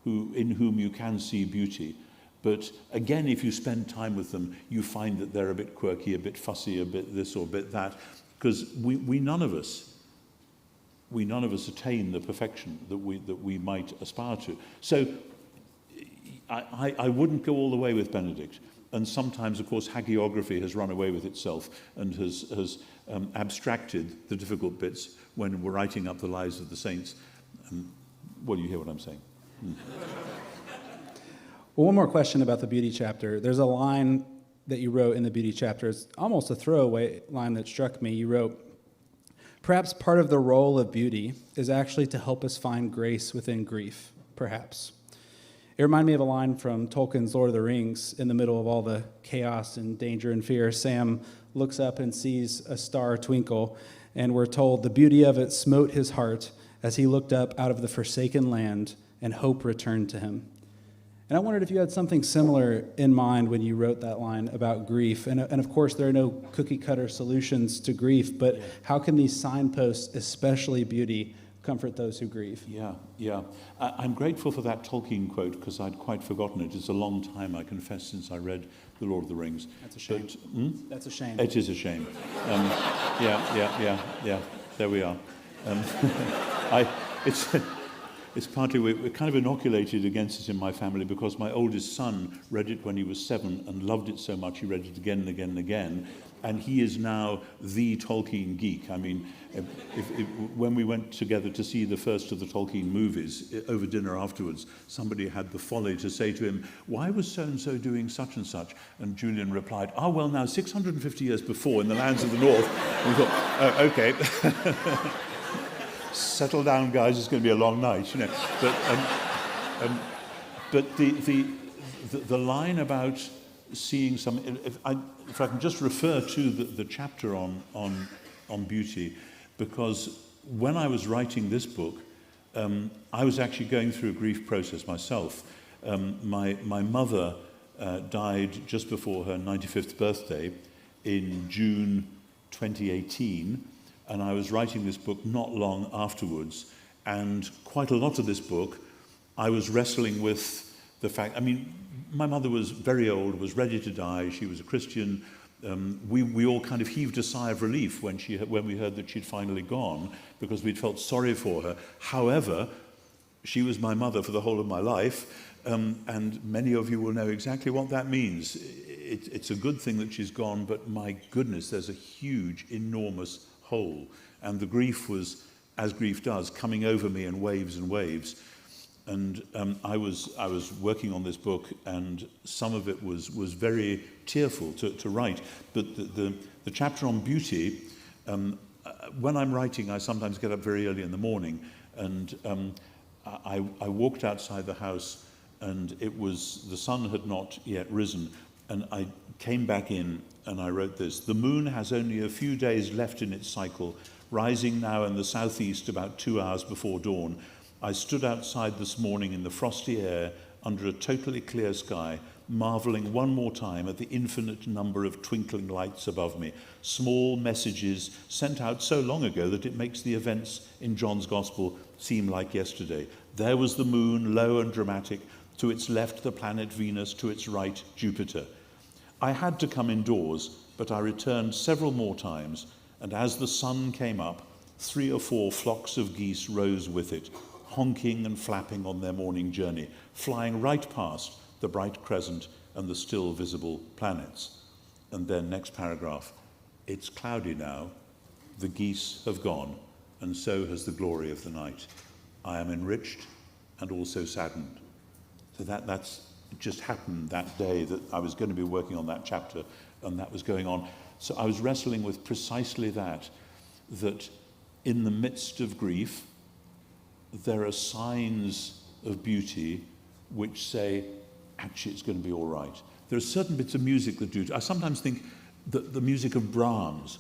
in whom you can see beauty. But again, if you spend time with them, you find that they're a bit quirky, a bit fussy, a bit this or a bit that, because we none of us attain the perfection that we might aspire to. So I wouldn't go all the way with Benedict. And sometimes, of course, hagiography has run away with itself and has abstracted the difficult bits when we're writing up the lives of the saints. Well, you hear what I'm saying. Well, one more question about the beauty chapter. There's a line that you wrote in the beauty chapter. It's almost a throwaway line that struck me. You wrote, "Perhaps part of the role of beauty is actually to help us find grace within grief, perhaps." It reminded me of a line from Tolkien's Lord of the Rings. In the middle of all the chaos and danger and fear, Sam looks up and sees a star twinkle, and we're told the beauty of it smote his heart as he looked up out of the forsaken land, and hope returned to him. And I wondered if you had something similar in mind when you wrote that line about grief. And of course, there are no cookie-cutter solutions to grief, but how can these signposts, especially beauty, comfort those who grieve? Yeah. I'm grateful for that Tolkien quote, because I'd quite forgotten it. It's a long time, I confess, since I read The Lord of the Rings. That's a shame. That's a shame. It is a shame. Yeah. There we are. It's partly, we're kind of inoculated against it in my family because my oldest son read it when he was 7 and loved it so much he read it again and again and again. And he is now the Tolkien geek. I mean, when we went together to see the first of the Tolkien movies, over dinner afterwards, somebody had the folly to say to him, "Why was so-and-so doing such and such?" And Julian replied, well, now, 650 years before in the lands of the north. We thought, oh, okay. Settle down, guys, it's going to be a long night, you know. But the line about seeing some, if I can just refer to the chapter on beauty, because when I was writing this book, I was actually going through a grief process myself. My mother died just before her 95th birthday in June 2018. And I was writing this book not long afterwards, and quite a lot of this book, I was wrestling with the fact, I mean, my mother was very old, was ready to die, she was a Christian. We all kind of heaved a sigh of relief when we heard that she'd finally gone, because we'd felt sorry for her. However, she was my mother for the whole of my life, and many of you will know exactly what that means. It's a good thing that she's gone, but my goodness, there's a huge, enormous hole, and the grief was, as grief does, coming over me in waves and waves. And I was working on this book, and some of it was very tearful to write. But the chapter on beauty, when I'm writing, I sometimes get up very early in the morning, And I walked outside the house, and the sun had not yet risen, and I came back in and I wrote this: "The moon has only a few days left in its cycle, rising now in the southeast about 2 hours before dawn. I stood outside this morning in the frosty air under a totally clear sky, marveling one more time at the infinite number of twinkling lights above me, small messages sent out so long ago that it makes the events in John's Gospel seem like yesterday. There was the moon, low and dramatic, to its left the planet Venus, to its right Jupiter. I had to come indoors, but I returned several more times, and as the sun came up, 3 or 4 flocks of geese rose with it, honking and flapping on their morning journey, flying right past the bright crescent and the still visible planets." And then next paragraph: "It's cloudy now, the geese have gone, and so has the glory of the night. I am enriched and also saddened." So that's just happened that day that I was going to be working on that chapter, and that was going on. So I was wrestling with precisely that in the midst of grief, there are signs of beauty which say, actually, it's going to be all right. There are certain bits of music that do. I sometimes think that the music of Brahms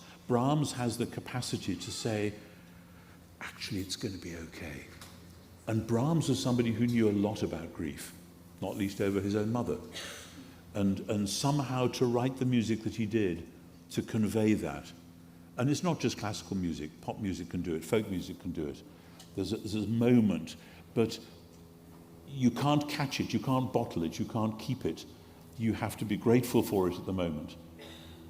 has the capacity to say, actually, it's going to be okay. And Brahms was somebody who knew a lot about grief, not least over his own mother. And somehow to write the music that he did, to convey that. And it's not just classical music. Pop music can do it. Folk music can do it. There's a moment, but you can't catch it, you can't bottle it, you can't keep it. You have to be grateful for it at the moment.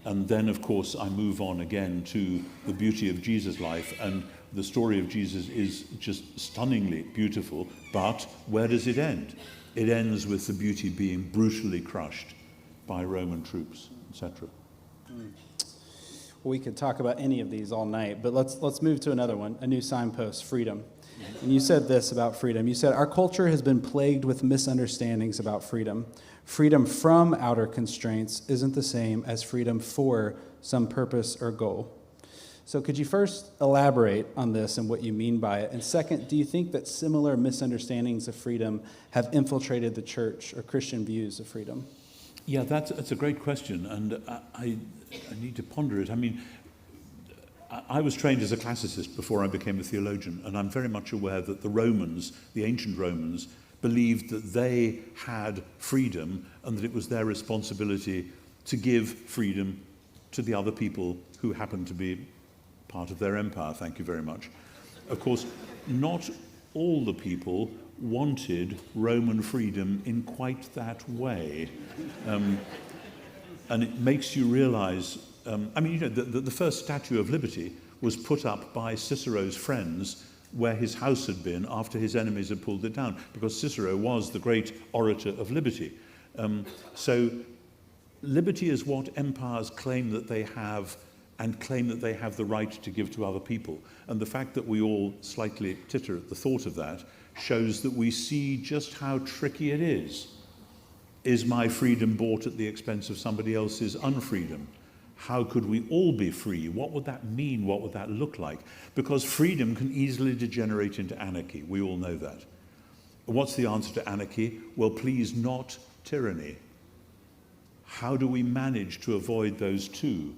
And then, of course, I move on again to the beauty of Jesus' life, and the story of Jesus is just stunningly beautiful, but where does it end? It ends with the beauty being brutally crushed by Roman troops, etc. Well, we could talk about any of these all night, but let's move to another one, a new signpost, freedom. And you said this about freedom. You said, "Our culture has been plagued with misunderstandings about freedom. Freedom from outer constraints isn't the same as freedom for some purpose or goal." So could you first elaborate on this and what you mean by it? And second, do you think that similar misunderstandings of freedom have infiltrated the church or Christian views of freedom? Yeah, that's a great question, and I need to ponder it. I mean, I was trained as a classicist before I became a theologian, and I'm very much aware that the Romans, the ancient Romans, believed that they had freedom and that it was their responsibility to give freedom to the other people who happened to be part of their empire. Thank you very much. Of course, not all the people wanted Roman freedom in quite that way. And it makes you realize, the first Statue of Liberty was put up by Cicero's friends where his house had been after his enemies had pulled it down, because Cicero was the great orator of liberty. So liberty is what empires claim that they have, and claim that they have the right to give to other people. And the fact that we all slightly titter at the thought of that shows that we see just how tricky it is. Is my freedom bought at the expense of somebody else's unfreedom? How could we all be free? What would that mean? What would that look like? Because freedom can easily degenerate into anarchy. We all know that. What's the answer to anarchy? Well, please, not tyranny. How do we manage to avoid those two?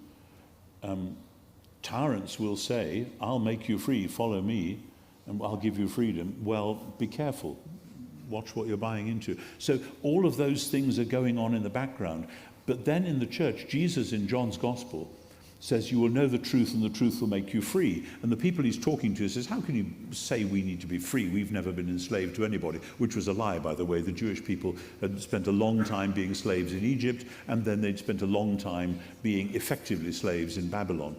Tyrants will say, I'll make you free, follow me, and I'll give you freedom. Well, be careful. Watch what you're buying into. So all of those things are going on in the background. But then in the church, Jesus in John's Gospel says, you will know the truth and the truth will make you free. And the people he's talking to says, how can you say we need to be free? We've never been enslaved to anybody, which was a lie, by the way. The Jewish people had spent a long time being slaves in Egypt, and then they'd spent a long time being effectively slaves in Babylon.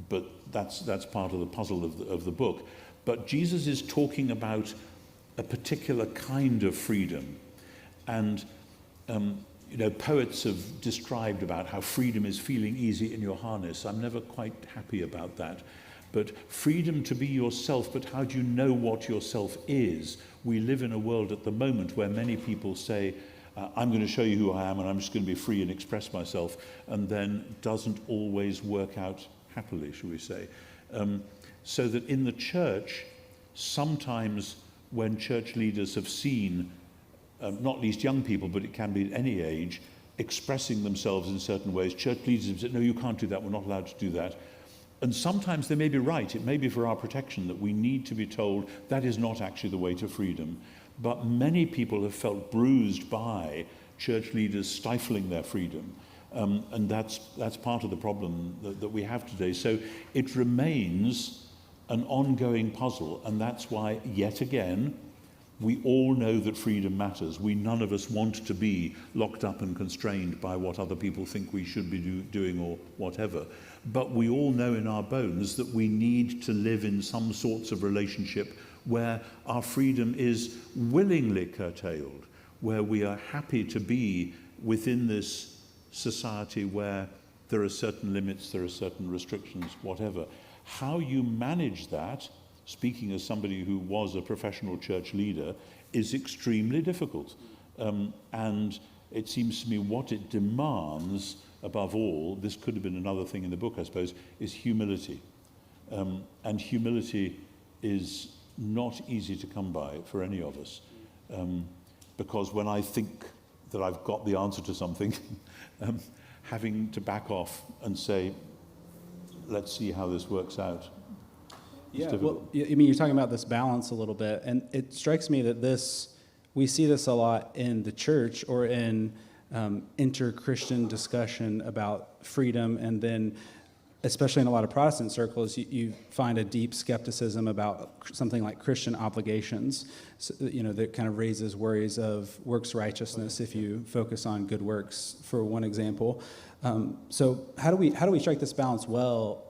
But that's part of the puzzle of the book. But Jesus is talking about a particular kind of freedom. And poets have described about how freedom is feeling easy in your harness. I'm never quite happy about that. But freedom to be yourself, but how do you know what yourself is? We live in a world at the moment where many people say, I'm going to show you who I am and I'm just going to be free and express myself, and then doesn't always work out happily, shall we say. so that in the church, sometimes when church leaders have seen, not least young people, but it can be at any age, expressing themselves in certain ways, church leaders have said, no, you can't do that, we're not allowed to do that. And sometimes they may be right, it may be for our protection that we need to be told that is not actually the way to freedom. But many people have felt bruised by church leaders stifling their freedom. And that's part of the problem that we have today. So it remains an ongoing puzzle, and that's why, yet again, we all know that freedom matters. None of us want to be locked up and constrained by what other people think we should be doing or whatever. But we all know in our bones that we need to live in some sorts of relationship where our freedom is willingly curtailed, where we are happy to be within this society where there are certain limits, there are certain restrictions, whatever. How you manage that, speaking as somebody who was a professional church leader, is extremely difficult. And it seems to me what it demands, above all, this could have been another thing in the book, I suppose, is humility. And humility is not easy to come by for any of us. Because when I think that I've got the answer to something, having to back off and say, let's see how this works out. Yeah, well, I mean, you're talking about this balance a little bit, and it strikes me that we see this a lot in the church or in inter-Christian discussion about freedom, and then especially in a lot of Protestant circles, you find a deep skepticism about something like Christian obligations, so, that kind of raises worries of works righteousness if you focus on good works, for one example. So how do we strike this balance well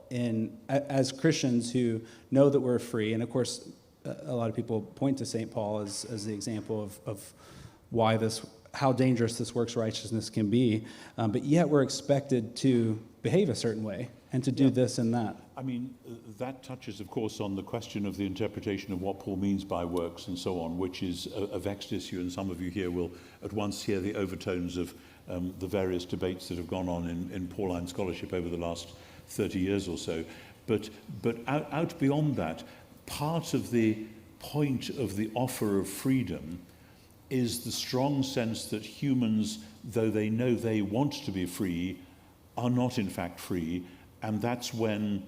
as Christians who know that we're free? And of course, a lot of people point to St. Paul as the example of how dangerous this works righteousness can be, but yet we're expected to behave a certain way and to do this and that. I mean, that touches, of course, on the question of the interpretation of what Paul means by works and so on, which is a vexed issue, and some of you here will at once hear the overtones of the various debates that have gone on in Pauline scholarship over the last 30 years or so. But out beyond that, part of the point of the offer of freedom is the strong sense that humans, though they know they want to be free, are not in fact free. And that's when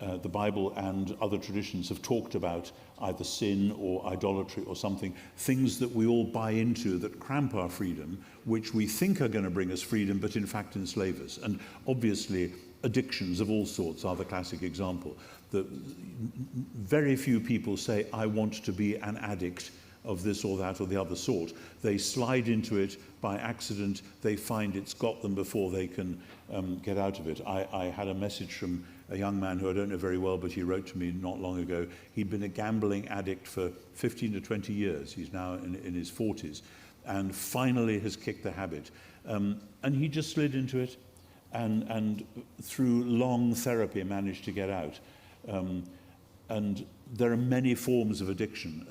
the Bible and other traditions have talked about either sin or idolatry or something, things that we all buy into that cramp our freedom, which we think are going to bring us freedom, but in fact enslave us. And obviously, addictions of all sorts are the classic example. Very few people say, I want to be an addict of this or that or the other sort. They slide into it by accident. They find it's got them before they can get out of it. I had a message from a young man who I don't know very well, but he wrote to me not long ago. He'd been a gambling addict for 15 to 20 years. He's now in his 40s and finally has kicked the habit. And he just slid into it and through long therapy managed to get out. And there are many forms of addiction,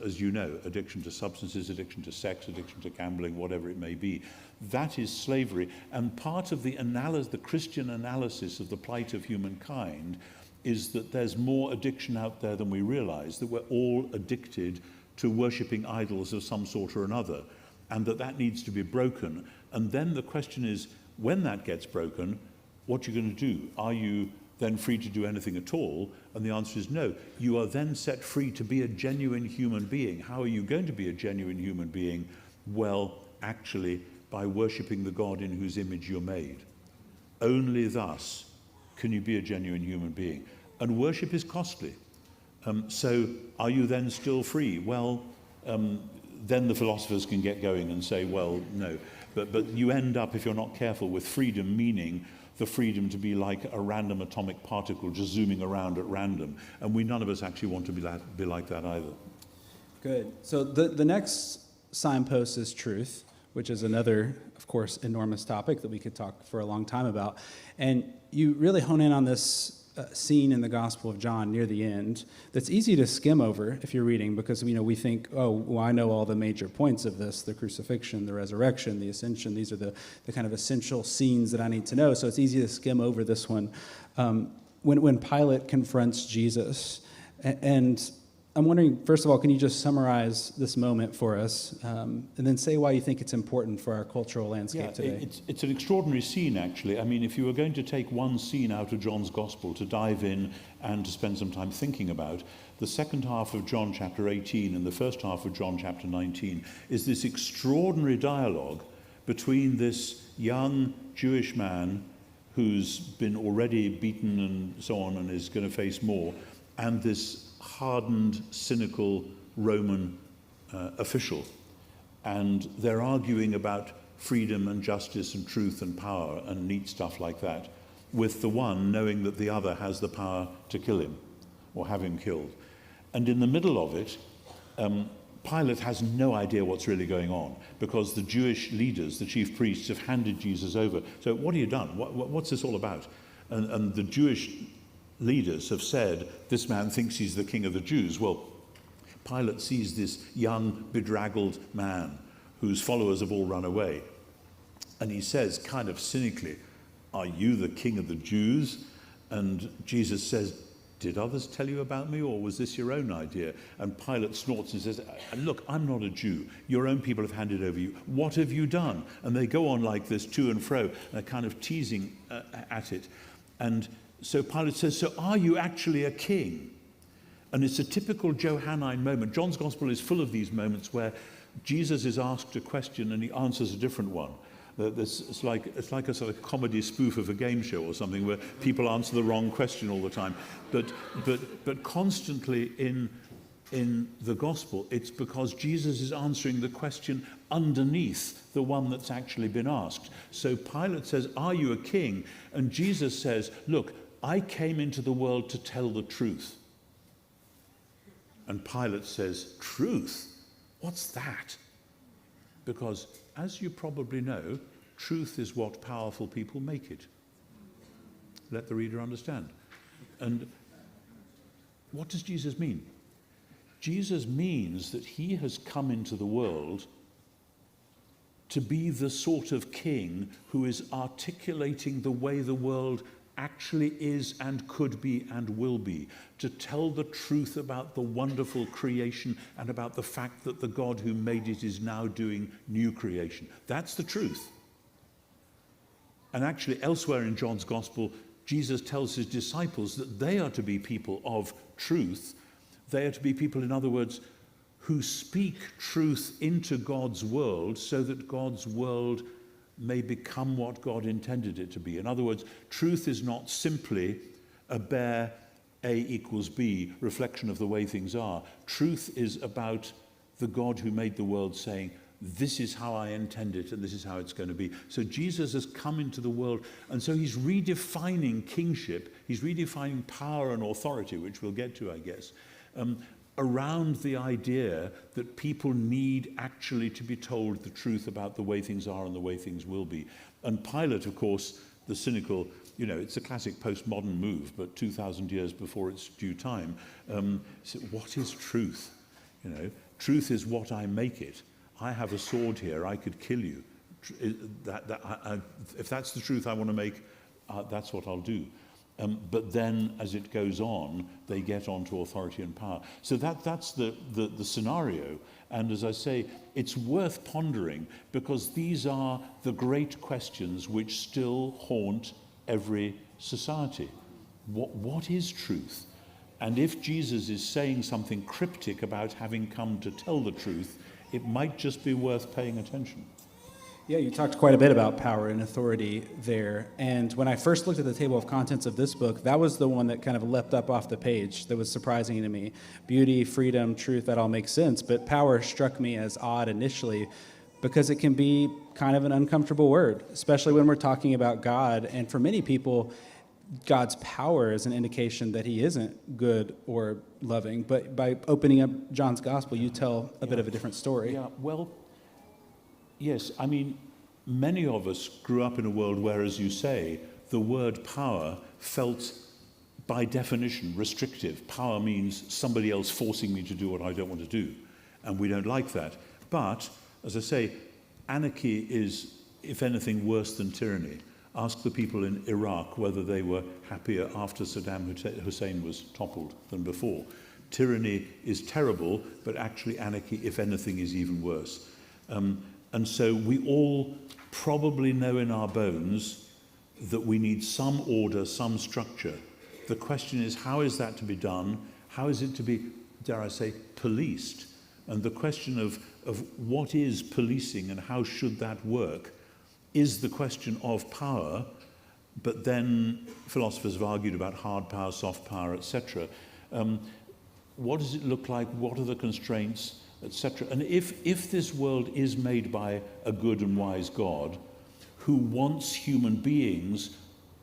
as you know, addiction to substances, addiction to sex, addiction to gambling, whatever it may be. That is slavery. And part of the Christian analysis of the plight of humankind is that there's more addiction out there than we realize, that we're all addicted to worshipping idols of some sort or another, and that needs to be broken. And then the question is, when that gets broken, what are you going to do? Are you then free to do anything at all? And the answer is no. You are then set free to be a genuine human being. How are you going to be a genuine human being? Well, actually, by worshipping the God in whose image you're made. Only thus can you be a genuine human being. And worship is costly. So are you then still free? Well, then the philosophers can get going and say, well, no. But you end up, if you're not careful, with freedom, meaning the freedom to be like a random atomic particle just zooming around at random. And none of us actually want to be like that either. Good. So the next signpost is truth, which is another, of course, enormous topic that we could talk for a long time about. And you really hone in on this scene in the Gospel of John near the end that's easy to skim over if you're reading, because we think, oh, well, I know all the major points of this, the crucifixion, the resurrection, the ascension. These are the kind of essential scenes that I need to know, so it's easy to skim over this one. when Pilate confronts Jesus. And I'm wondering, first of all, can you just summarize this moment for us, and then say why you think it's important for our cultural landscape today? It's an extraordinary scene, actually. I mean, if you were going to take one scene out of John's Gospel to dive in and to spend some time thinking about, the second half of John chapter 18 and the first half of John chapter 19 is this extraordinary dialogue between this young Jewish man who's been already beaten and so on and is going to face more, and this hardened, cynical Roman official. And they're arguing about freedom and justice and truth and power and neat stuff like that, with the one knowing that the other has the power to kill him or have him killed. And in the middle of it, Pilate has no idea what's really going on, because the Jewish leaders, the chief priests, have handed Jesus over. So what have you done? What's this all about? And the Jewish leaders have said, this man thinks he's the king of the Jews. Well, Pilate sees this young, bedraggled man whose followers have all run away. And he says, kind of cynically, are you the king of the Jews? And Jesus says, did others tell you about me, or was this your own idea? And Pilate snorts and says, look, I'm not a Jew. Your own people have handed over you. What have you done? And they go on like this, to and fro, kind of teasing at it. And so Pilate says, so are you actually a king? And it's a typical Johannine moment. John's Gospel is full of these moments where Jesus is asked a question and he answers a different one. It's like a sort of comedy spoof of a game show or something where people answer the wrong question all the time. But constantly in the Gospel, it's because Jesus is answering the question underneath the one that's actually been asked. So Pilate says, are you a king? And Jesus says, look, I came into the world to tell the truth. And Pilate says, truth? What's that? Because, as you probably know, truth is what powerful people make it. Let the reader understand. And what does Jesus mean? Jesus means that he has come into the world to be the sort of king who is articulating the way the world actually is and could be and will be, to tell the truth about the wonderful creation and about the fact that the God who made it is now doing new creation. That's the truth. And actually, elsewhere in John's Gospel, Jesus tells his disciples that they are to be people of truth. They are to be people, in other words, who speak truth into God's world so that God's world may become what God intended it to be. In other words, truth is not simply a bare A equals B reflection of the way things are. Truth is about the God who made the world saying, this is how I intend it and this is how it's going to be. So Jesus has come into the world, and so he's redefining kingship, he's redefining power and authority, which we'll get to, I guess, around the idea that people need actually to be told the truth about the way things are and the way things will be. And Pilate, of course, the cynical, it's a classic postmodern move, but 2,000 years before its due time, said, what is truth? Truth is what I make it. I have a sword here, I could kill you. If that's the truth I want to make, that's what I'll do. But then, as it goes on, they get onto authority and power. So that's the scenario. And as I say, it's worth pondering, because these are the great questions which still haunt every society. What is truth? And if Jesus is saying something cryptic about having come to tell the truth, it might just be worth paying attention. Yeah, you talked quite a bit about power and authority there. And when I first looked at the table of contents of this book, that was the one that kind of leapt up off the page that was surprising to me. Beauty, freedom, truth, that all makes sense. But power struck me as odd initially because it can be kind of an uncomfortable word, especially when we're talking about God. And for many people, God's power is an indication that he isn't good or loving. But by opening up John's Gospel, you tell a bit of a different story. Yeah, well, yes, I mean, many of us grew up in a world where, as you say, the word power felt, by definition, restrictive. Power means somebody else forcing me to do what I don't want to do, and we don't like that. But, as I say, anarchy is, if anything, worse than tyranny. Ask the people in Iraq whether they were happier after Saddam Hussein was toppled than before. Tyranny is terrible, but actually anarchy, if anything, is even worse. And so we all probably know in our bones that we need some order, some structure. The question is, how is that to be done? How is it to be, dare I say, policed? And the question of what is policing and how should that work is the question of power, but then philosophers have argued about hard power, soft power, etc. What does it look like? What are the constraints, etc.? And if this world is made by a good and wise God who wants human beings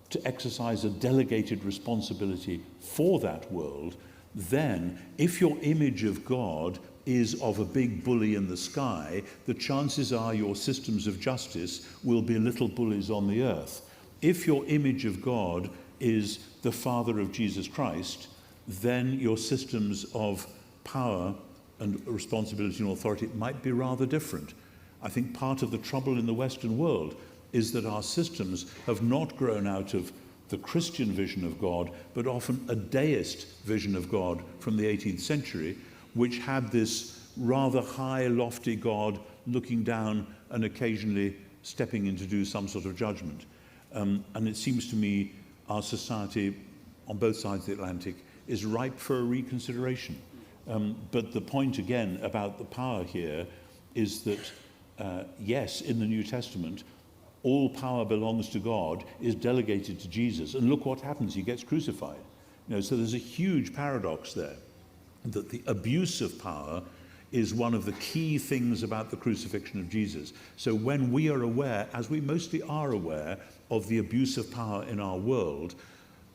to exercise a delegated responsibility for that world, then if your image of God is of a big bully in the sky, the chances are your systems of justice will be little bullies on the earth. If your image of God is the Father of Jesus Christ, then your systems of power and responsibility and authority might be rather different. I think part of the trouble in the Western world is that our systems have not grown out of the Christian vision of God, but often a deist vision of God from the 18th century, which had this rather high, lofty God looking down and occasionally stepping in to do some sort of judgment. And it seems to me our society on both sides of the Atlantic is ripe for a reconsideration. But the point again about the power here is that, yes, in the New Testament, all power belongs to God, is delegated to Jesus. And look what happens, he gets crucified. So there's a huge paradox there, that the abuse of power is one of the key things about the crucifixion of Jesus. So when we are aware, as we mostly are aware, of the abuse of power in our world,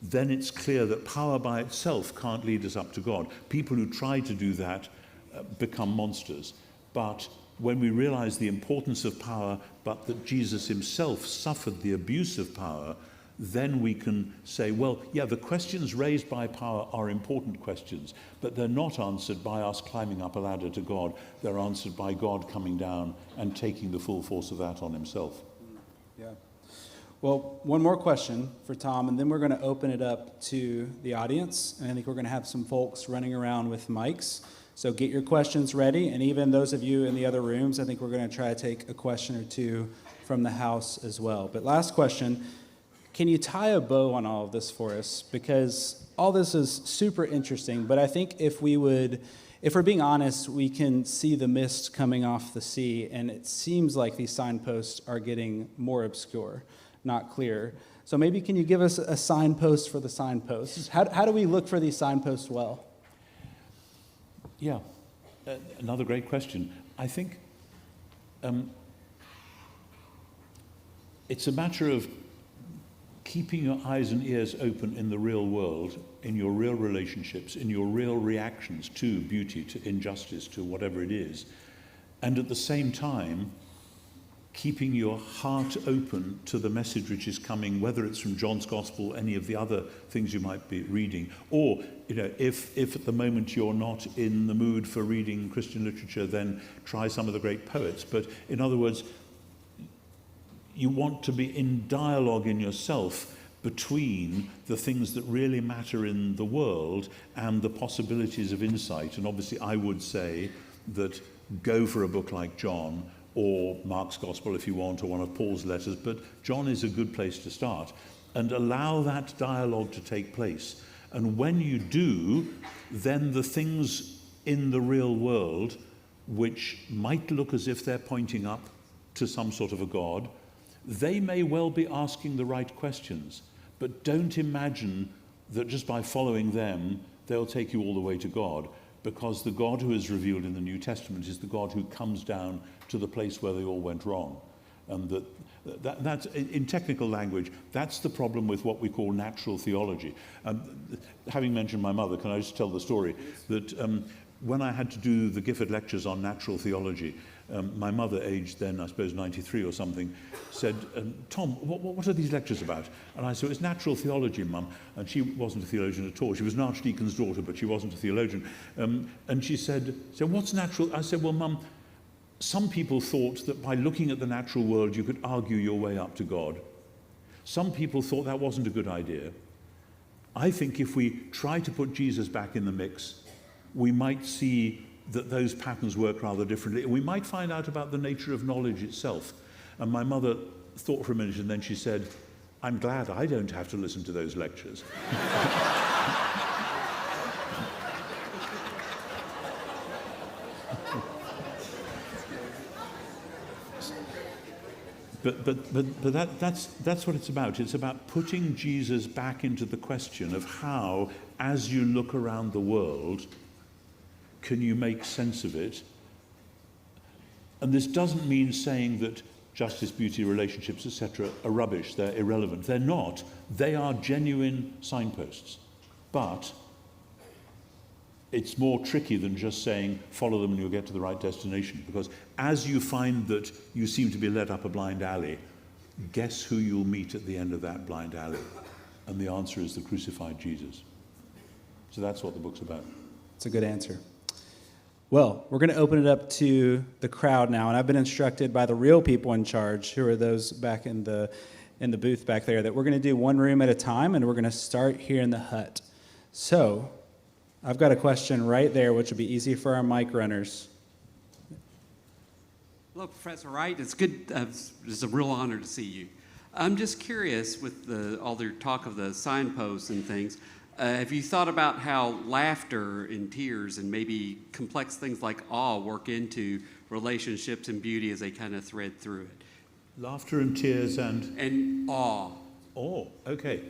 then it's clear that power by itself can't lead us up to God. People who try to do that become monsters. But when we realize the importance of power, but that Jesus himself suffered the abuse of power, then we can say, well, yeah, the questions raised by power are important questions, but they're not answered by us climbing up a ladder to God. They're answered by God coming down and taking the full force of that on himself. Yeah. Well, one more question for Tom, and then we're going to open it up to the audience. And I think we're going to have some folks running around with mics. So get your questions ready. And even those of you in the other rooms, I think we're going to try to take a question or two from the house as well. But last question, can you tie a bow on all of this for us? Because all this is super interesting, but I think if we're being honest, we can see the mist coming off the sea, and it seems like these signposts are getting more obscure, not clear. So maybe can you give us a signpost for the signposts? How do we look for these signposts well? Yeah, another great question. I think it's a matter of keeping your eyes and ears open in the real world, in your real relationships, in your real reactions to beauty, to injustice, to whatever it is, and at the same time keeping your heart open to the message which is coming, whether it's from John's Gospel, any of the other things you might be reading, or if at the moment you're not in the mood for reading Christian literature, then try some of the great poets. But in other words, you want to be in dialogue in yourself between the things that really matter in the world and the possibilities of insight. And obviously I would say that go for a book like John, or Mark's Gospel if you want, or one of Paul's letters, but John is a good place to start. And allow that dialogue to take place. And when you do, then the things in the real world which might look as if they're pointing up to some sort of a God, they may well be asking the right questions. But don't imagine that just by following them, they'll take you all the way to God, because the God who is revealed in the New Testament is the God who comes down to the place where they all went wrong. And that's, in technical language, that's the problem with what we call natural theology. Having mentioned my mother, can I just tell the story? That when I had to do the Gifford lectures on natural theology, my mother, aged then, I suppose, 93 or something, said, Tom, what are these lectures about? And I said, it's natural theology, Mum. And she wasn't a theologian at all. She was an archdeacon's daughter, but she wasn't a theologian. And she said, so what's natural? I said, well, Mum, some people thought that by looking at the natural world, you could argue your way up to God. Some people thought that wasn't a good idea. I think if we try to put Jesus back in the mix, we might see that those patterns work rather differently. We might find out about the nature of knowledge itself. And my mother thought for a minute and then she said, I'm glad I don't have to listen to those lectures. But that's what it's about. It's about putting Jesus back into the question of how, as you look around the world, can you make sense of it? And this doesn't mean saying that justice, beauty, relationships, etc. are rubbish, they're irrelevant. They're not. They are genuine signposts. But it's more tricky than just saying, follow them and you'll get to the right destination. Because as you find that you seem to be led up a blind alley, guess who you'll meet at the end of that blind alley? And the answer is the crucified Jesus. So that's what the book's about. It's a good answer. Well, we're going to open it up to the crowd now, and I've been instructed by the real people in charge, who are those back in the booth back there, that we're going to do one room at a time, and we're going to start here in the hut. So, I've got a question right there, which will be easy for our mic runners. Hello, Professor Wright. It's good. It's a real honor to see you. I'm just curious, with all the talk of the signposts and things, have you thought about how laughter and tears and maybe complex things like awe work into relationships and beauty as they kind of thread through it? Laughter and tears and awe. Oh, okay.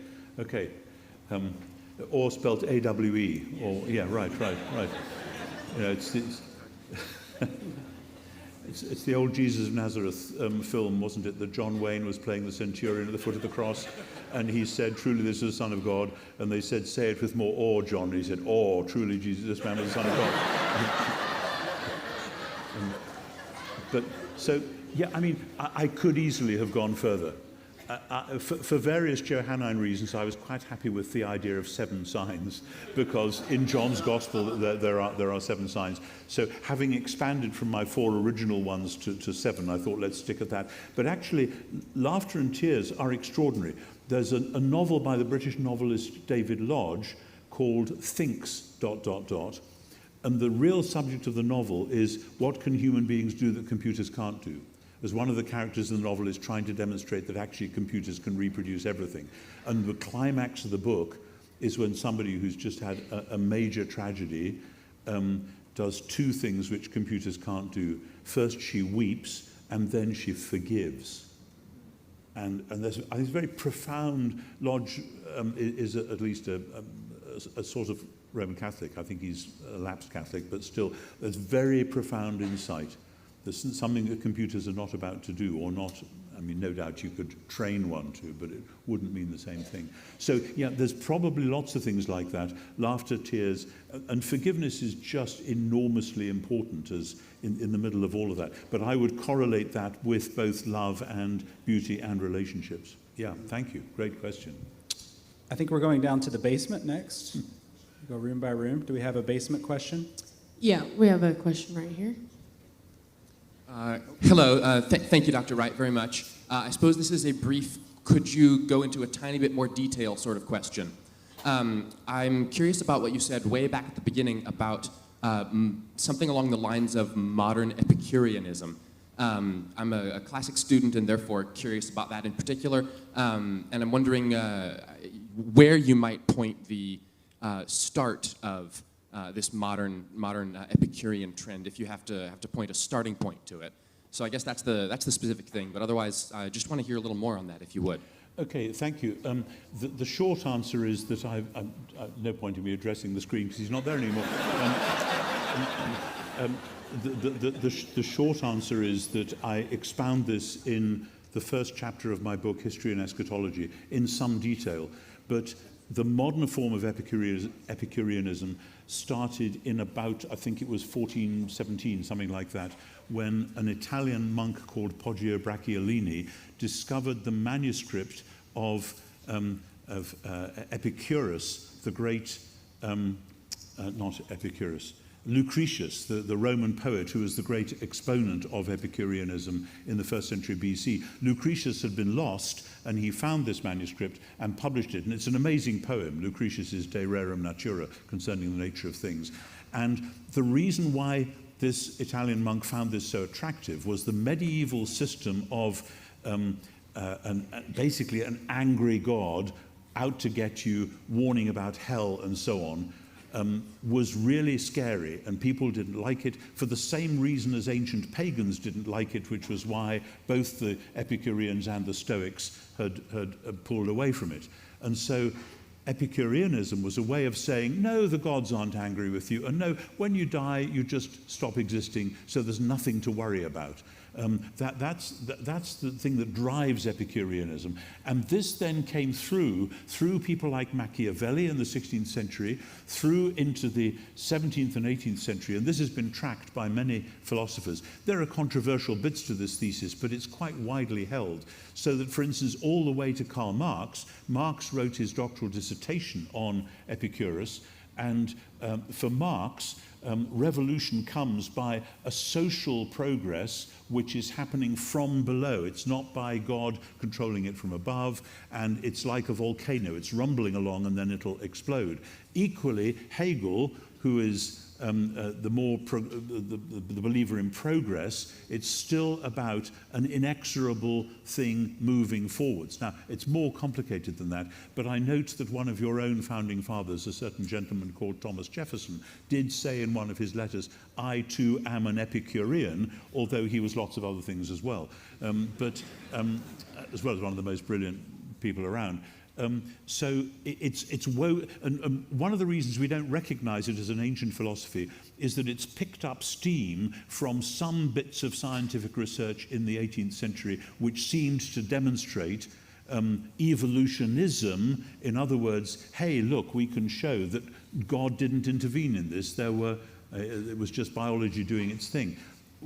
Awe spelled A-W-E. Or yeah, right. You know, it's the old Jesus of Nazareth film, wasn't it? That John Wayne was playing the centurion at the foot of the cross, and he said, "Truly, this is the Son of God." And they said, "Say it with more awe, John." And he said, "Oh, truly, Jesus, this man was the Son of God." But so, yeah, I mean, I could easily have gone further. For various Johannine reasons, I was quite happy with the idea of 7 signs, because in John's Gospel there are 7 signs. So having expanded from my 4 original ones to 7, I thought let's stick at that. But actually, laughter and tears are extraordinary. There's a novel by the British novelist David Lodge called Thinks... And the real subject of the novel is, what can human beings do that computers can't do? As one of the characters in the novel is trying to demonstrate that actually computers can reproduce everything. And the climax of the book is when somebody who's just had a major tragedy does 2 things which computers can't do. First, she weeps, and then she forgives. And there's, I think, very profound. Lodge is at least a sort of Roman Catholic. I think he's a lapsed Catholic, but still, there's very profound insight. There's something that computers are not about to do, or not. I mean, no doubt you could train one to, but it wouldn't mean the same thing. So, yeah, there's probably lots of things like that. Laughter, tears, and forgiveness is just enormously important as in the middle of all of that. But I would correlate that with both love and beauty and relationships. Yeah, thank you. Great question. I think we're going down to the basement next. Go room by room. Do we have a basement question? Yeah, we have a question right here. Hello. Thank you, Dr. Wright, very much. I suppose this is a brief, could you go into a tiny bit more detail sort of question. I'm curious about what you said way back at the beginning about something along the lines of modern Epicureanism. I'm a classic student and therefore curious about that in particular. And I'm wondering where you might point the start of this modern Epicurean trend, if you have to point a starting point to it. So I guess that's the specific thing. But otherwise, I just want to hear a little more on that, if you would. Okay, thank you. The short answer is that I've no point in me addressing the screen because he's not there anymore. The short answer is that I expound this in the first chapter of my book, History and Eschatology, in some detail. But the modern form of Epicureanism started in about, I think it was 1417, something like that, when an Italian monk called Poggio Bracciolini discovered the manuscript of Epicurus, the great, not Epicurus, Lucretius, the Roman poet who was the great exponent of Epicureanism in the 1st century BC. Lucretius had been lost, and he found this manuscript and published it. And it's an amazing poem, Lucretius's De Rerum Natura, concerning the nature of things. And the reason why this Italian monk found this so attractive was the medieval system of basically an angry God out to get you, warning about hell and so on, was really scary, and people didn't like it for the same reason as ancient pagans didn't like it, which was why both the Epicureans and the Stoics had pulled away from it. And so Epicureanism was a way of saying, no, the gods aren't angry with you, and no, when you die, you just stop existing, so there's nothing to worry about. That's the thing that drives Epicureanism. And this then came through people like Machiavelli in the 16th century, through into the 17th and 18th century, and this has been tracked by many philosophers. There are controversial bits to this thesis, but it's quite widely held. So that, for instance, all the way to Karl Marx, Marx wrote his doctoral dissertation on Epicurus, and for Marx, revolution comes by a social progress which is happening from below. It's not by God controlling it from above, and it's like a volcano. It's rumbling along and then it'll explode. Equally, Hegel, who is the believer in progress, it's still about an inexorable thing moving forwards. Now, it's more complicated than that, but I note that one of your own founding fathers, a certain gentleman called Thomas Jefferson, did say in one of his letters, I too am an Epicurean, although he was lots of other things as well, as well as one of the most brilliant people around. So it's woven, and one of the reasons we don't recognize it as an ancient philosophy is that it's picked up steam from some bits of scientific research in the 18th century which seemed to demonstrate evolutionism. In other words, hey, look, we can show that God didn't intervene in this. It was just biology doing its thing.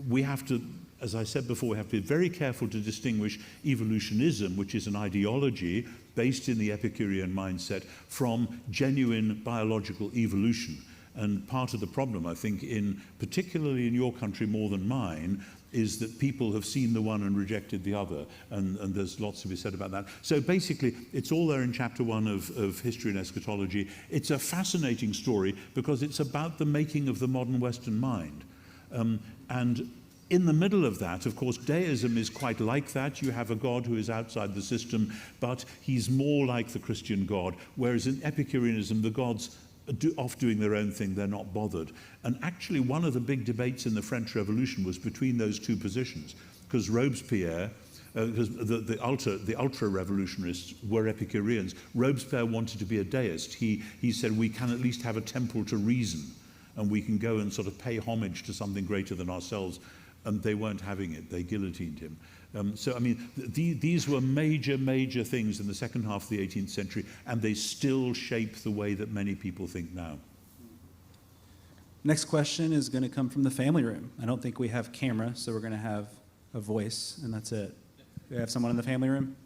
We have to, as I said before, we have to be very careful to distinguish evolutionism, which is an ideology based in the Epicurean mindset, from genuine biological evolution. And part of the problem, I think, particularly in your country more than mine, is that people have seen the one and rejected the other, and there's lots to be said about that. So basically, it's all there in chapter 1 of History and Eschatology. It's a fascinating story because it's about the making of the modern Western mind. And in the middle of that, of course, deism is quite like that. You have a God who is outside the system, but he's more like the Christian God, whereas in Epicureanism, the gods are off doing their own thing, they're not bothered. And actually, one of the big debates in the French Revolution was between those two positions, because Robespierre, because the ultra-revolutionists were Epicureans. Robespierre wanted to be a deist. He said, we can at least have a temple to reason, and we can go and sort of pay homage to something greater than ourselves. And they weren't having it. They guillotined him. So, I mean, these were major, major things in the second half of the 18th century, and they still shape the way that many people think now. Next question is going to come from the family room. I don't think we have camera, so we're going to have a voice, and that's it. Do we have someone in the family room?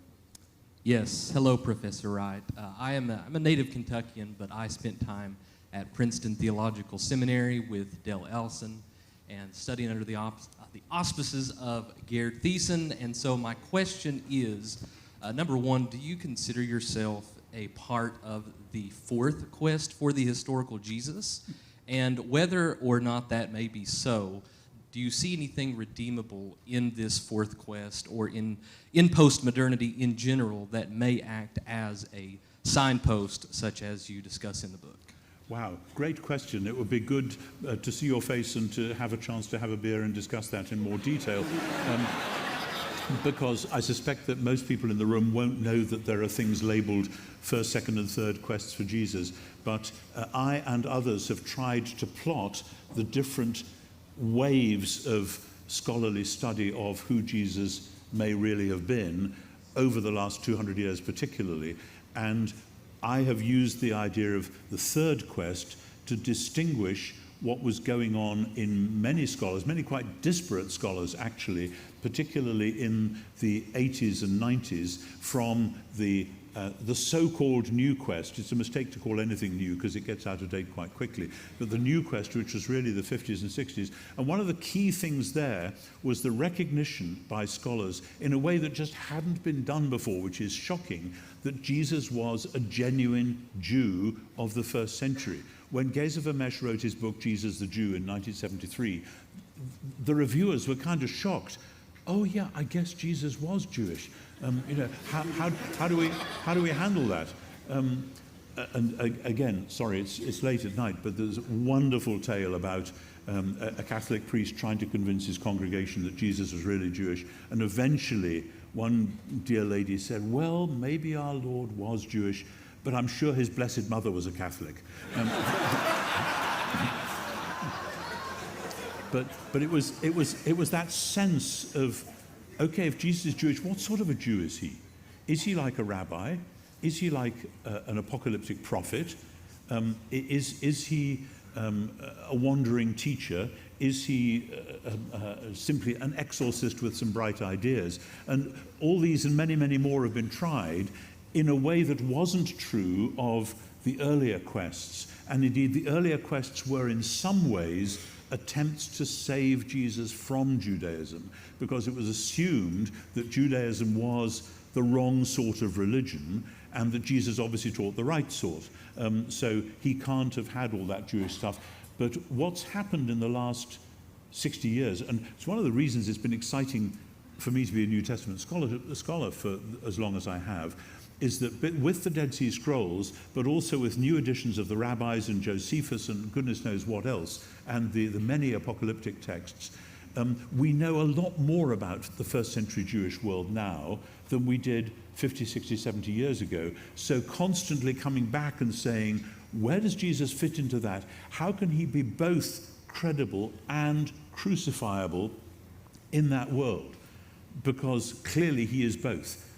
Yes. Hello, Professor Wright. I'm a native Kentuckian, but I spent time at Princeton Theological Seminary with Dale Ellison and studying under the auspices of Gerd Thiessen. And so my question is, number one, do you consider yourself a part of the fourth quest for the historical Jesus? And whether or not that may be so, do you see anything redeemable in this fourth quest or in postmodernity in general that may act as a signpost such as you discuss in the book? Wow, great question. It would be good to see your face and to have a chance to have a beer and discuss that in more detail. Because I suspect that most people in the room won't know that there are things labeled first, second, and third quests for Jesus. But I and others have tried to plot the different waves of scholarly study of who Jesus may really have been over the last 200 years particularly. And I have used the idea of the third quest to distinguish what was going on in many scholars, many quite disparate scholars actually, particularly in the 80s and 90s, from the the so-called new quest. It's a mistake to call anything new because it gets out of date quite quickly. But the new quest, which was really the 50s and 60s, and one of the key things there was the recognition by scholars in a way that just hadn't been done before, which is shocking, that Jesus was a genuine Jew of the first century. When Geza Vermesh wrote his book, Jesus the Jew, in 1973, the reviewers were kind of shocked. Oh yeah, I guess Jesus was Jewish. How do we handle that? And again, sorry, it's late at night, but there's a wonderful tale about a Catholic priest trying to convince his congregation that Jesus was really Jewish, and eventually one dear lady said, "Well, maybe our Lord was Jewish, but I'm sure his Blessed Mother was a Catholic." But it was that sense of, okay, if Jesus is Jewish, what sort of a Jew is he? Is he like a rabbi? Is he like an apocalyptic prophet? Is he a wandering teacher? Is he simply an exorcist with some bright ideas? And all these and many, many more have been tried in a way that wasn't true of the earlier quests. And indeed, the earlier quests were in some ways attempts to save Jesus from Judaism, because it was assumed that Judaism was the wrong sort of religion and that Jesus obviously taught the right sort. So he can't have had all that Jewish stuff. But what's happened in the last 60 years, and it's one of the reasons it's been exciting for me to be a New Testament scholar for as long as I have, is that with the Dead Sea Scrolls, but also with new editions of the rabbis and Josephus and goodness knows what else, and the many apocalyptic texts, we know a lot more about the first century Jewish world now than we did 50, 60, 70 years ago. So constantly coming back and saying, where does Jesus fit into that? How can he be both credible and crucifiable in that world? Because clearly he is both.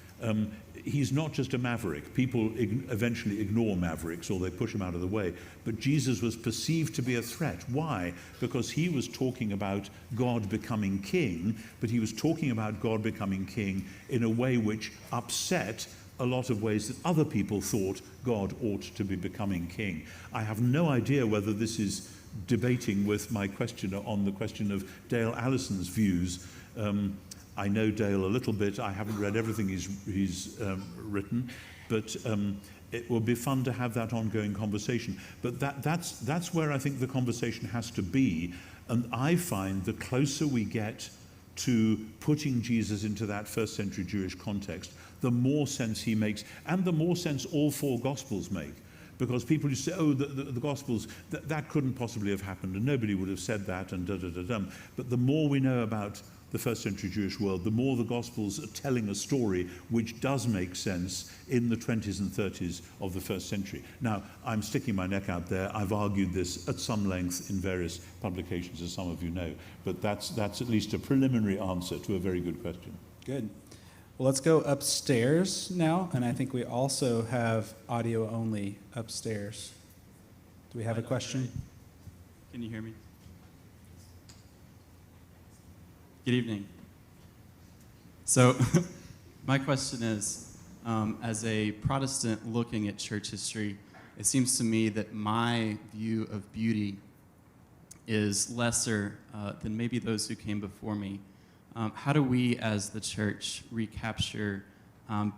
He's not just a maverick. People eventually ignore mavericks or they push him out of the way. But Jesus was perceived to be a threat. Why? Because he was talking about God becoming king, but he was talking about God becoming king in a way which upset a lot of ways that other people thought God ought to be becoming king. I have no idea whether this is debating with my questioner on the question of Dale Allison's views. I know Dale a little bit. I haven't read everything he's written, but it will be fun to have that ongoing conversation. But that's where I think the conversation has to be. And I find the closer we get to putting Jesus into that first century Jewish context, the more sense he makes, and the more sense all four Gospels make. Because people used to say, oh, the Gospels, that couldn't possibly have happened, and nobody would have said that, and da-da-da-dum. But the more we know about the first century Jewish world, the more the Gospels are telling a story which does make sense in the 20s and 30s of the first century. Now, I'm sticking my neck out there. I've argued this at some length in various publications, as some of you know. But that's at least a preliminary answer to a very good question. Good. Well, let's go upstairs now, and I think we also have audio only upstairs. Do we have a question? Can you hear me? Good evening. So my question is, as a Protestant looking at church history, it seems to me that my view of beauty is lesser than maybe those who came before me. How do we as the church recapture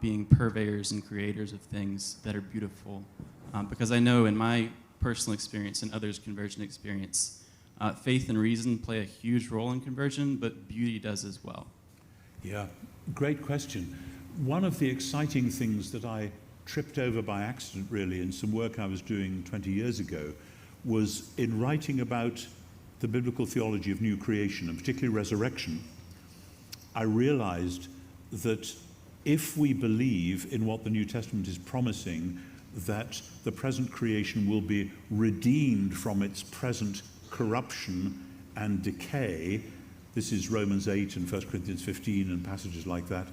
being purveyors and creators of things that are beautiful? Because I know in my personal experience and others' conversion experience, faith and reason play a huge role in conversion, but beauty does as well. Yeah, great question. One of the exciting things that I tripped over by accident, really, in some work I was doing 20 years ago, was in writing about the biblical theology of new creation, and particularly resurrection. I realized that if we believe in what the New Testament is promising, that the present creation will be redeemed from its present corruption and decay. This is Romans 8 and 1 Corinthians 15 and passages like that.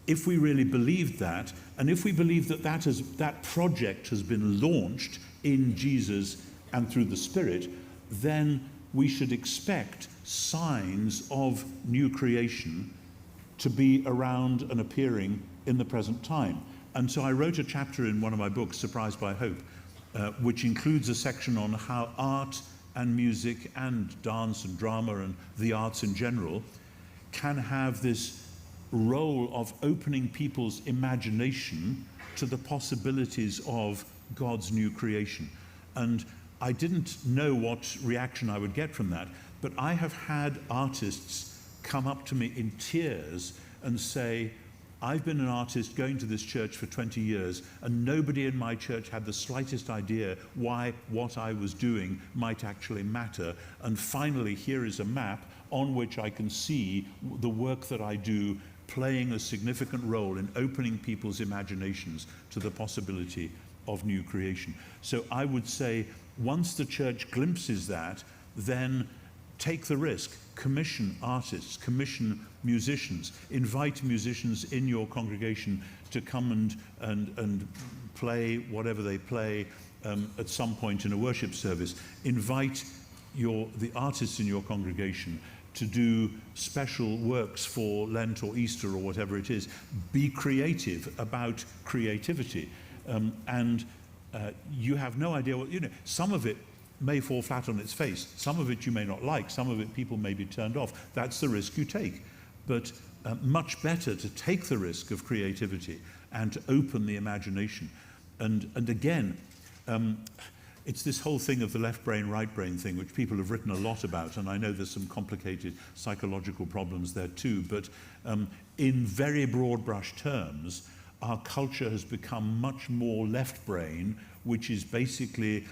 If we really believed that, and if we believe that that project has been launched in Jesus and through the Spirit, then we should expect signs of new creation to be around and appearing in the present time. And so I wrote a chapter in one of my books, Surprised by Hope, which includes a section on how art and music and dance and drama and the arts in general can have this role of opening people's imagination to the possibilities of God's new creation. And I didn't know what reaction I would get from that, but I have had artists come up to me in tears and say, I've been an artist going to this church for 20 years, and nobody in my church had the slightest idea why what I was doing might actually matter. And finally, here is a map on which I can see the work that I do playing a significant role in opening people's imaginations to the possibility of new creation. So I would say, once the church glimpses that, then take the risk, commission artists, commission musicians, invite musicians in your congregation to come and play whatever they play at some point in a worship service. Invite the artists in your congregation to do special works for Lent or Easter or whatever it is. Be creative about creativity. You have no idea what, some of it may fall flat on its face. Some of it you may not like. Some of it people may be turned off. That's the risk you take. But much better to take the risk of creativity and to open the imagination. And again, it's this whole thing of the left brain, right brain thing, which people have written a lot about, and I know there's some complicated psychological problems there too, but in very broad brush terms, our culture has become much more left brain, which is basically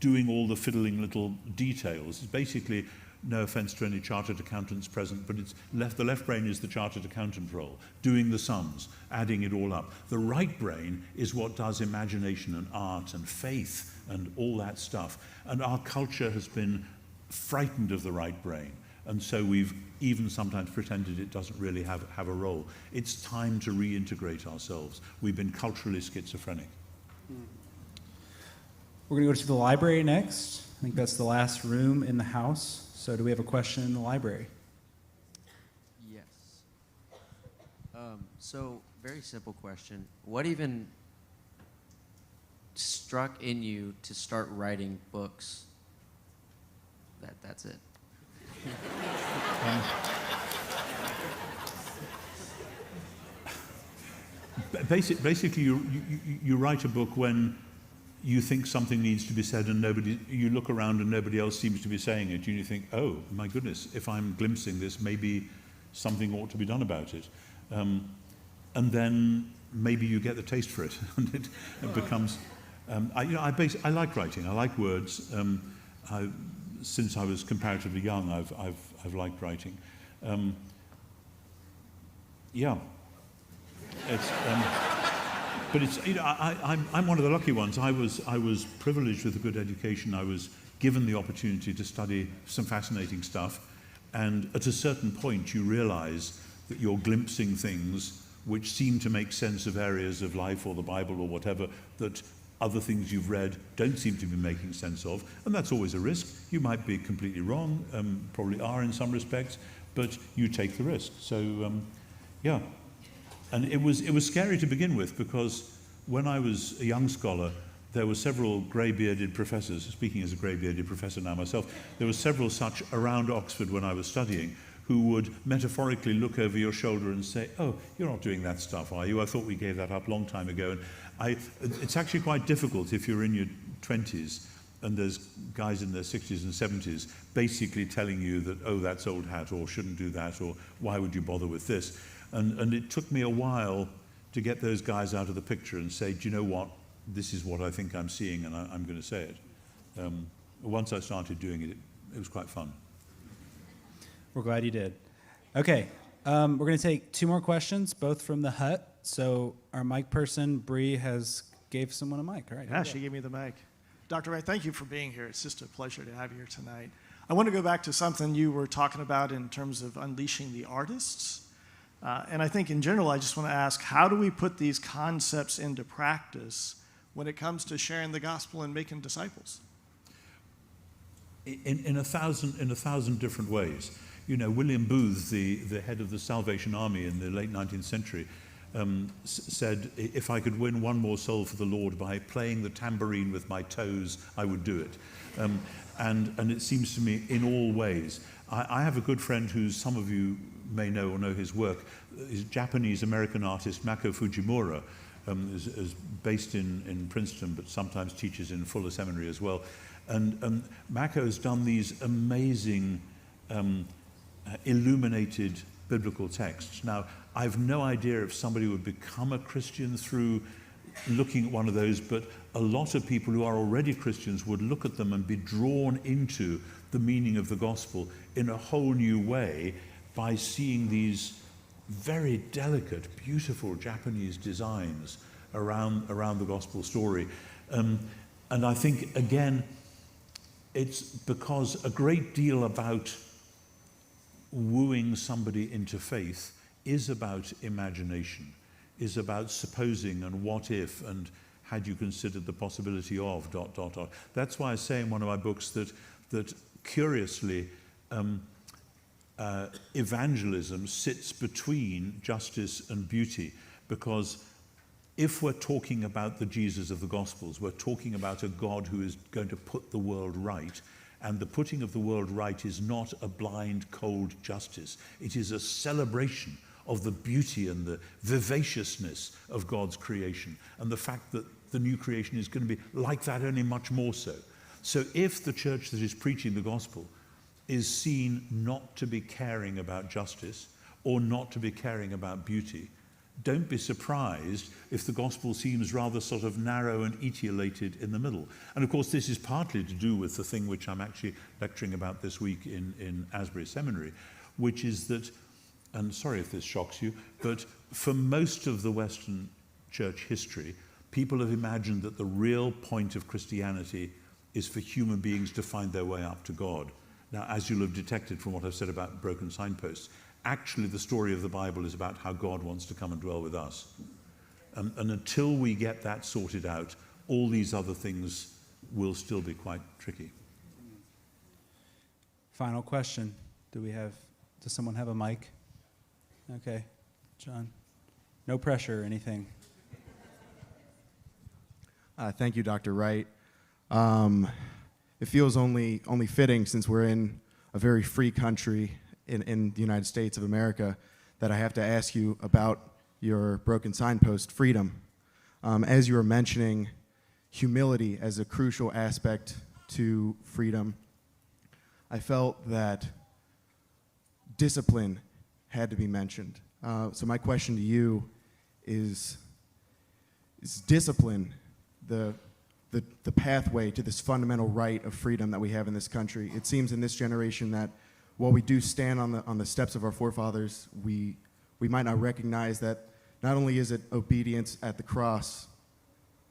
doing all the fiddling little details. It's basically, no offense to any chartered accountants present, but the left brain is the chartered accountant role, doing the sums, adding it all up. The right brain is what does imagination and art and faith and all that stuff. And our culture has been frightened of the right brain. And so we've even sometimes pretended it doesn't really have a role. It's time to reintegrate ourselves. We've been culturally schizophrenic. We're going to go to the library next. I think that's the last room in the house. So do we have a question in the library? Yes. So, very simple question. What even struck in you to start writing books? That's it. Basically, you write a book when you think something needs to be said and you look around and nobody else seems to be saying it, and you think, oh my goodness, if I'm glimpsing this, maybe something ought to be done about it. And then maybe you get the taste for it, and it becomes. I like writing. I like words. Since I was comparatively young, I've liked writing. Yeah. It's. But it's, I'm one of the lucky ones. I was privileged with a good education. I was given the opportunity to study some fascinating stuff, and at a certain point, you realize that you're glimpsing things which seem to make sense of areas of life or the Bible or whatever that other things you've read don't seem to be making sense of, and that's always a risk. You might be completely wrong, probably are in some respects, but you take the risk. So, yeah. And it was scary to begin with, because when I was a young scholar, there were several grey-bearded professors, speaking as a grey-bearded professor now myself, there were several such around Oxford when I was studying, who would metaphorically look over your shoulder and say, oh, you're not doing that stuff, are you? I thought we gave that up a long time ago. And it's actually quite difficult if you're in your 20s and there's guys in their 60s and 70s basically telling you that, oh, that's old hat, or shouldn't do that, or why would you bother with this? And it took me a while to get those guys out of the picture and say, do you know what? This is what I think I'm seeing, and I'm going to say it. Once I started doing it, it was quite fun. We're glad you did. Okay, we're going to take 2 more questions, both from the hut. So our mic person, Bree, gave someone a mic. All right. Yeah, she gave me the mic. Dr. Wright, thank you for being here. It's just a pleasure to have you here tonight. I want to go back to something you were talking about in terms of unleashing the artists. And I think in general, I just want to ask, how do we put these concepts into practice when it comes to sharing the gospel and making disciples? In a thousand different ways. You know, William Booth, the head of the Salvation Army in the late 19th century, said, if I could win one more soul for the Lord by playing the tambourine with my toes, I would do it. And it seems to me in all ways. I have a good friend who some of you may know or know his work. He's a Japanese-American artist, Mako Fujimura, is based in Princeton, but sometimes teaches in Fuller Seminary as well. And Mako has done these amazing illuminated biblical texts. Now, I've no idea if somebody would become a Christian through looking at one of those, but a lot of people who are already Christians would look at them and be drawn into the meaning of the gospel in a whole new way by seeing these very delicate, beautiful Japanese designs around the gospel story. And I think, again, it's because a great deal about wooing somebody into faith is about imagination, is about supposing and what if and had you considered the possibility of ... That's why I say in one of my books that curiously evangelism sits between justice and beauty, because if we're talking about the Jesus of the Gospels, we're talking about a God who is going to put the world right. And the putting of the world right is not a blind, cold justice. It is a celebration of the beauty and the vivaciousness of God's creation, and the fact that the new creation is going to be like that, only much more so. So if the church that is preaching the gospel is seen not to be caring about justice or not to be caring about beauty, don't be surprised if the gospel seems rather sort of narrow and etiolated in the middle. And of course, this is partly to do with the thing which I'm actually lecturing about this week in Asbury Seminary, which is that, and sorry if this shocks you, but for most of the Western church history, people have imagined that the real point of Christianity is for human beings to find their way up to God. Now, as you'll have detected from what I've said about Broken Signposts, actually the story of the Bible is about how God wants to come and dwell with us. And until we get that sorted out, all these other things will still be quite tricky. Final question. Does someone have a mic? Okay, John. No pressure or anything. Thank you, Dr. Wright. It feels only fitting, since we're in a very free country in the United States of America, that I have to ask you about your Broken Signpost, freedom. As you were mentioning humility as a crucial aspect to freedom, I felt that discipline had to be mentioned. So my question to you is discipline the pathway to this fundamental right of freedom that we have in this country? It seems in this generation that while we do stand on the steps of our forefathers, we might not recognize that not only is it obedience at the cross,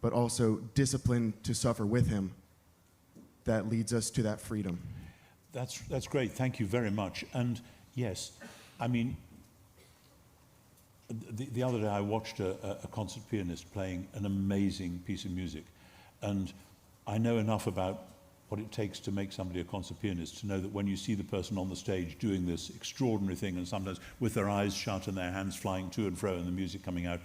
but also discipline to suffer with him that leads us to that freedom. That's great. Thank you very much. And yes, I mean, the other day I watched a concert pianist playing an amazing piece of music, and I know enough about what it takes to make somebody a concert pianist to know that when you see the person on the stage doing this extraordinary thing, and sometimes with their eyes shut and their hands flying to and fro and the music coming out,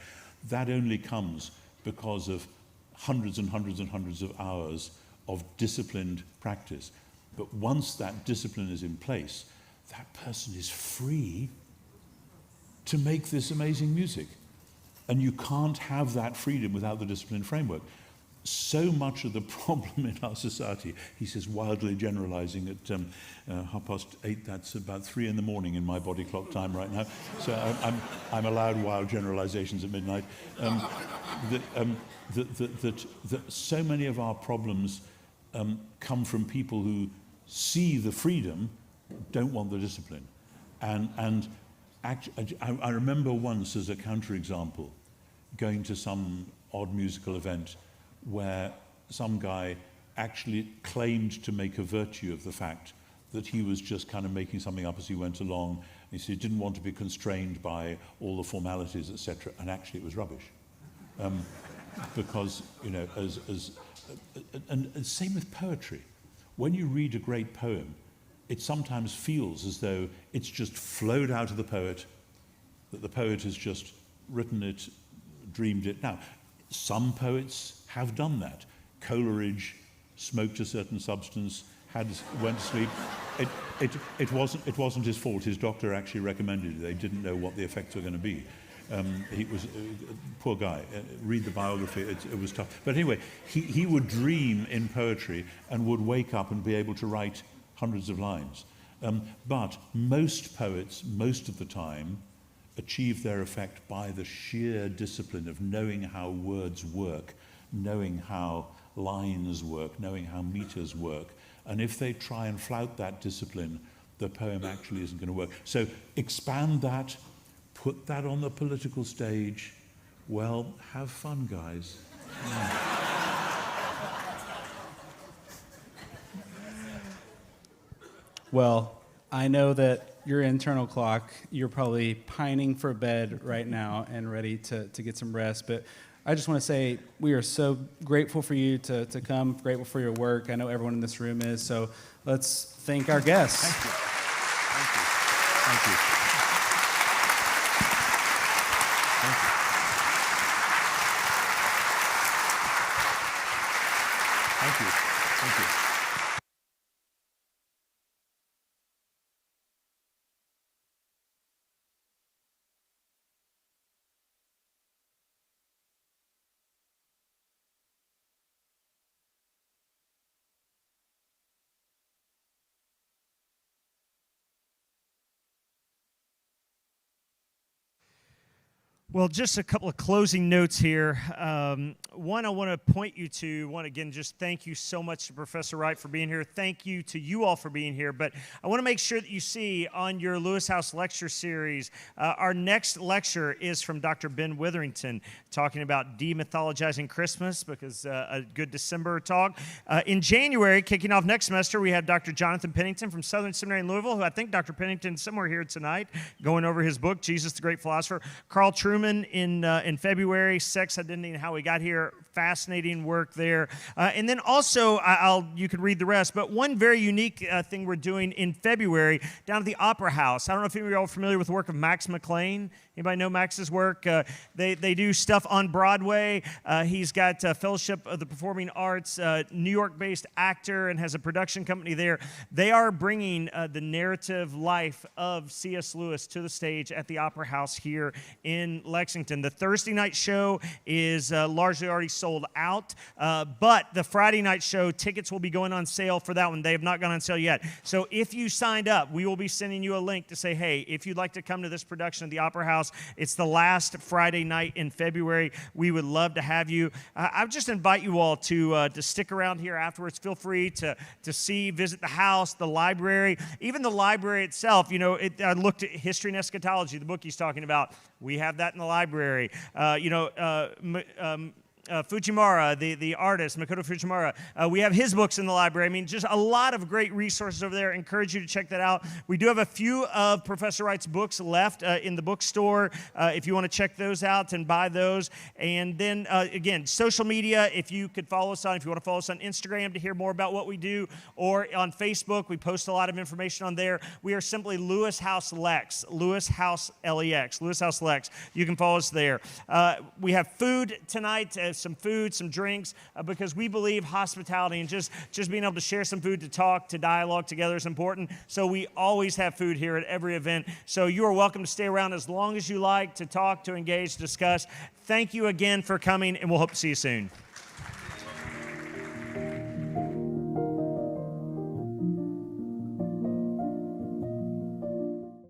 that only comes because of hundreds and hundreds and hundreds of hours of disciplined practice. But once that discipline is in place, that person is free to make this amazing music. And you can't have that freedom without the disciplined framework. So much of the problem in our society, he says, wildly generalizing at 8:30, that's about 3 a.m. in my body clock time right now. So I'm allowed wild generalizations at midnight. That so many of our problems come from people who see the freedom, don't want the discipline. And I remember once, as a counterexample, going to some odd musical event where some guy actually claimed to make a virtue of the fact that he was just kind of making something up as he went along. He said he didn't want to be constrained by all the formalities, etc. And actually it was rubbish. Because, you know, and same with poetry. When you read a great poem, it sometimes feels as though it's just flowed out of the poet, that the poet has just written it, dreamed it. Now, some poets have done that. Coleridge smoked a certain substance, went to sleep. It wasn't his fault. His doctor actually recommended it. They didn't know what the effects were going to be. He was poor guy. Read the biography. It was tough. But anyway, he would dream in poetry and would wake up and be able to write hundreds of lines. But most poets, most of the time, achieve their effect by the sheer discipline of knowing how words work, knowing how lines work, knowing how meters work. And if they try and flout that discipline, the poem actually isn't going to work. So expand that, put that on the political stage. Well, have fun, guys. Well, I know that your internal clock, you're probably pining for bed right now and ready to get some rest. But I just want to say we are so grateful for you to come, grateful for your work. I know everyone in this room is. So let's thank our guests. Thank you. Thank you. Thank you. Thank you. Thank you. Well, just a couple of closing notes here. One, I want to point you to, again, just thank you so much to Professor Wright for being here. Thank you to you all for being here. But I want to make sure that you see on your Lewis House lecture series, our next lecture is from Dr. Ben Witherington, talking about demythologizing Christmas, because a good December talk. In January, kicking off next semester, we have Dr. Jonathan Pennington from Southern Seminary in Louisville, who I think Dr. Pennington is somewhere here tonight, going over his book, Jesus the Great Philosopher. Carl Truman in February, Sex, Identity, and How We Got Here. Fascinating work there. And then also, you can read the rest, but one very unique thing we're doing in February down at the Opera House. I don't know if any of you are all familiar with the work of Max McLean. Anybody know Max's work? They do stuff on Broadway. He's got Fellowship of the Performing Arts, New York-based actor, and has a production company there. They are bringing the narrative life of C.S. Lewis to the stage at the Opera House here in Lexington. The Thursday night show is largely already sold out, but the Friday night show, tickets will be going on sale for that one. They have not gone on sale yet. So if you signed up, we will be sending you a link to say, hey, if you'd like to come to this production at the Opera House, it's the last Friday night in February. We would love to have you. I would just invite you all to stick around here afterwards. Feel free to visit the house, the library, even the library itself. You know, I looked at History and Eschatology, the book he's talking about. We have that in the library. Fujimura, the artist, Makoto Fujimura. We have his books in the library. I mean, just a lot of great resources over there. I encourage you to check that out. We do have a few of Professor Wright's books left in the bookstore if you want to check those out and buy those. And then, again, social media, if you could follow us on, if you want to follow us on Instagram to hear more about what we do, or on Facebook, we post a lot of information on there. We are simply Lewis House Lex, Lewis House Lex, Lewis House Lex. You can follow us there. We have food tonight, some food, some drinks, because we believe hospitality and just being able to share some food, to talk, to dialogue together is important. So we always have food here at every event. So you are welcome to stay around as long as you like, to talk, to engage, discuss. Thank you again for coming, and we'll hope to see you soon.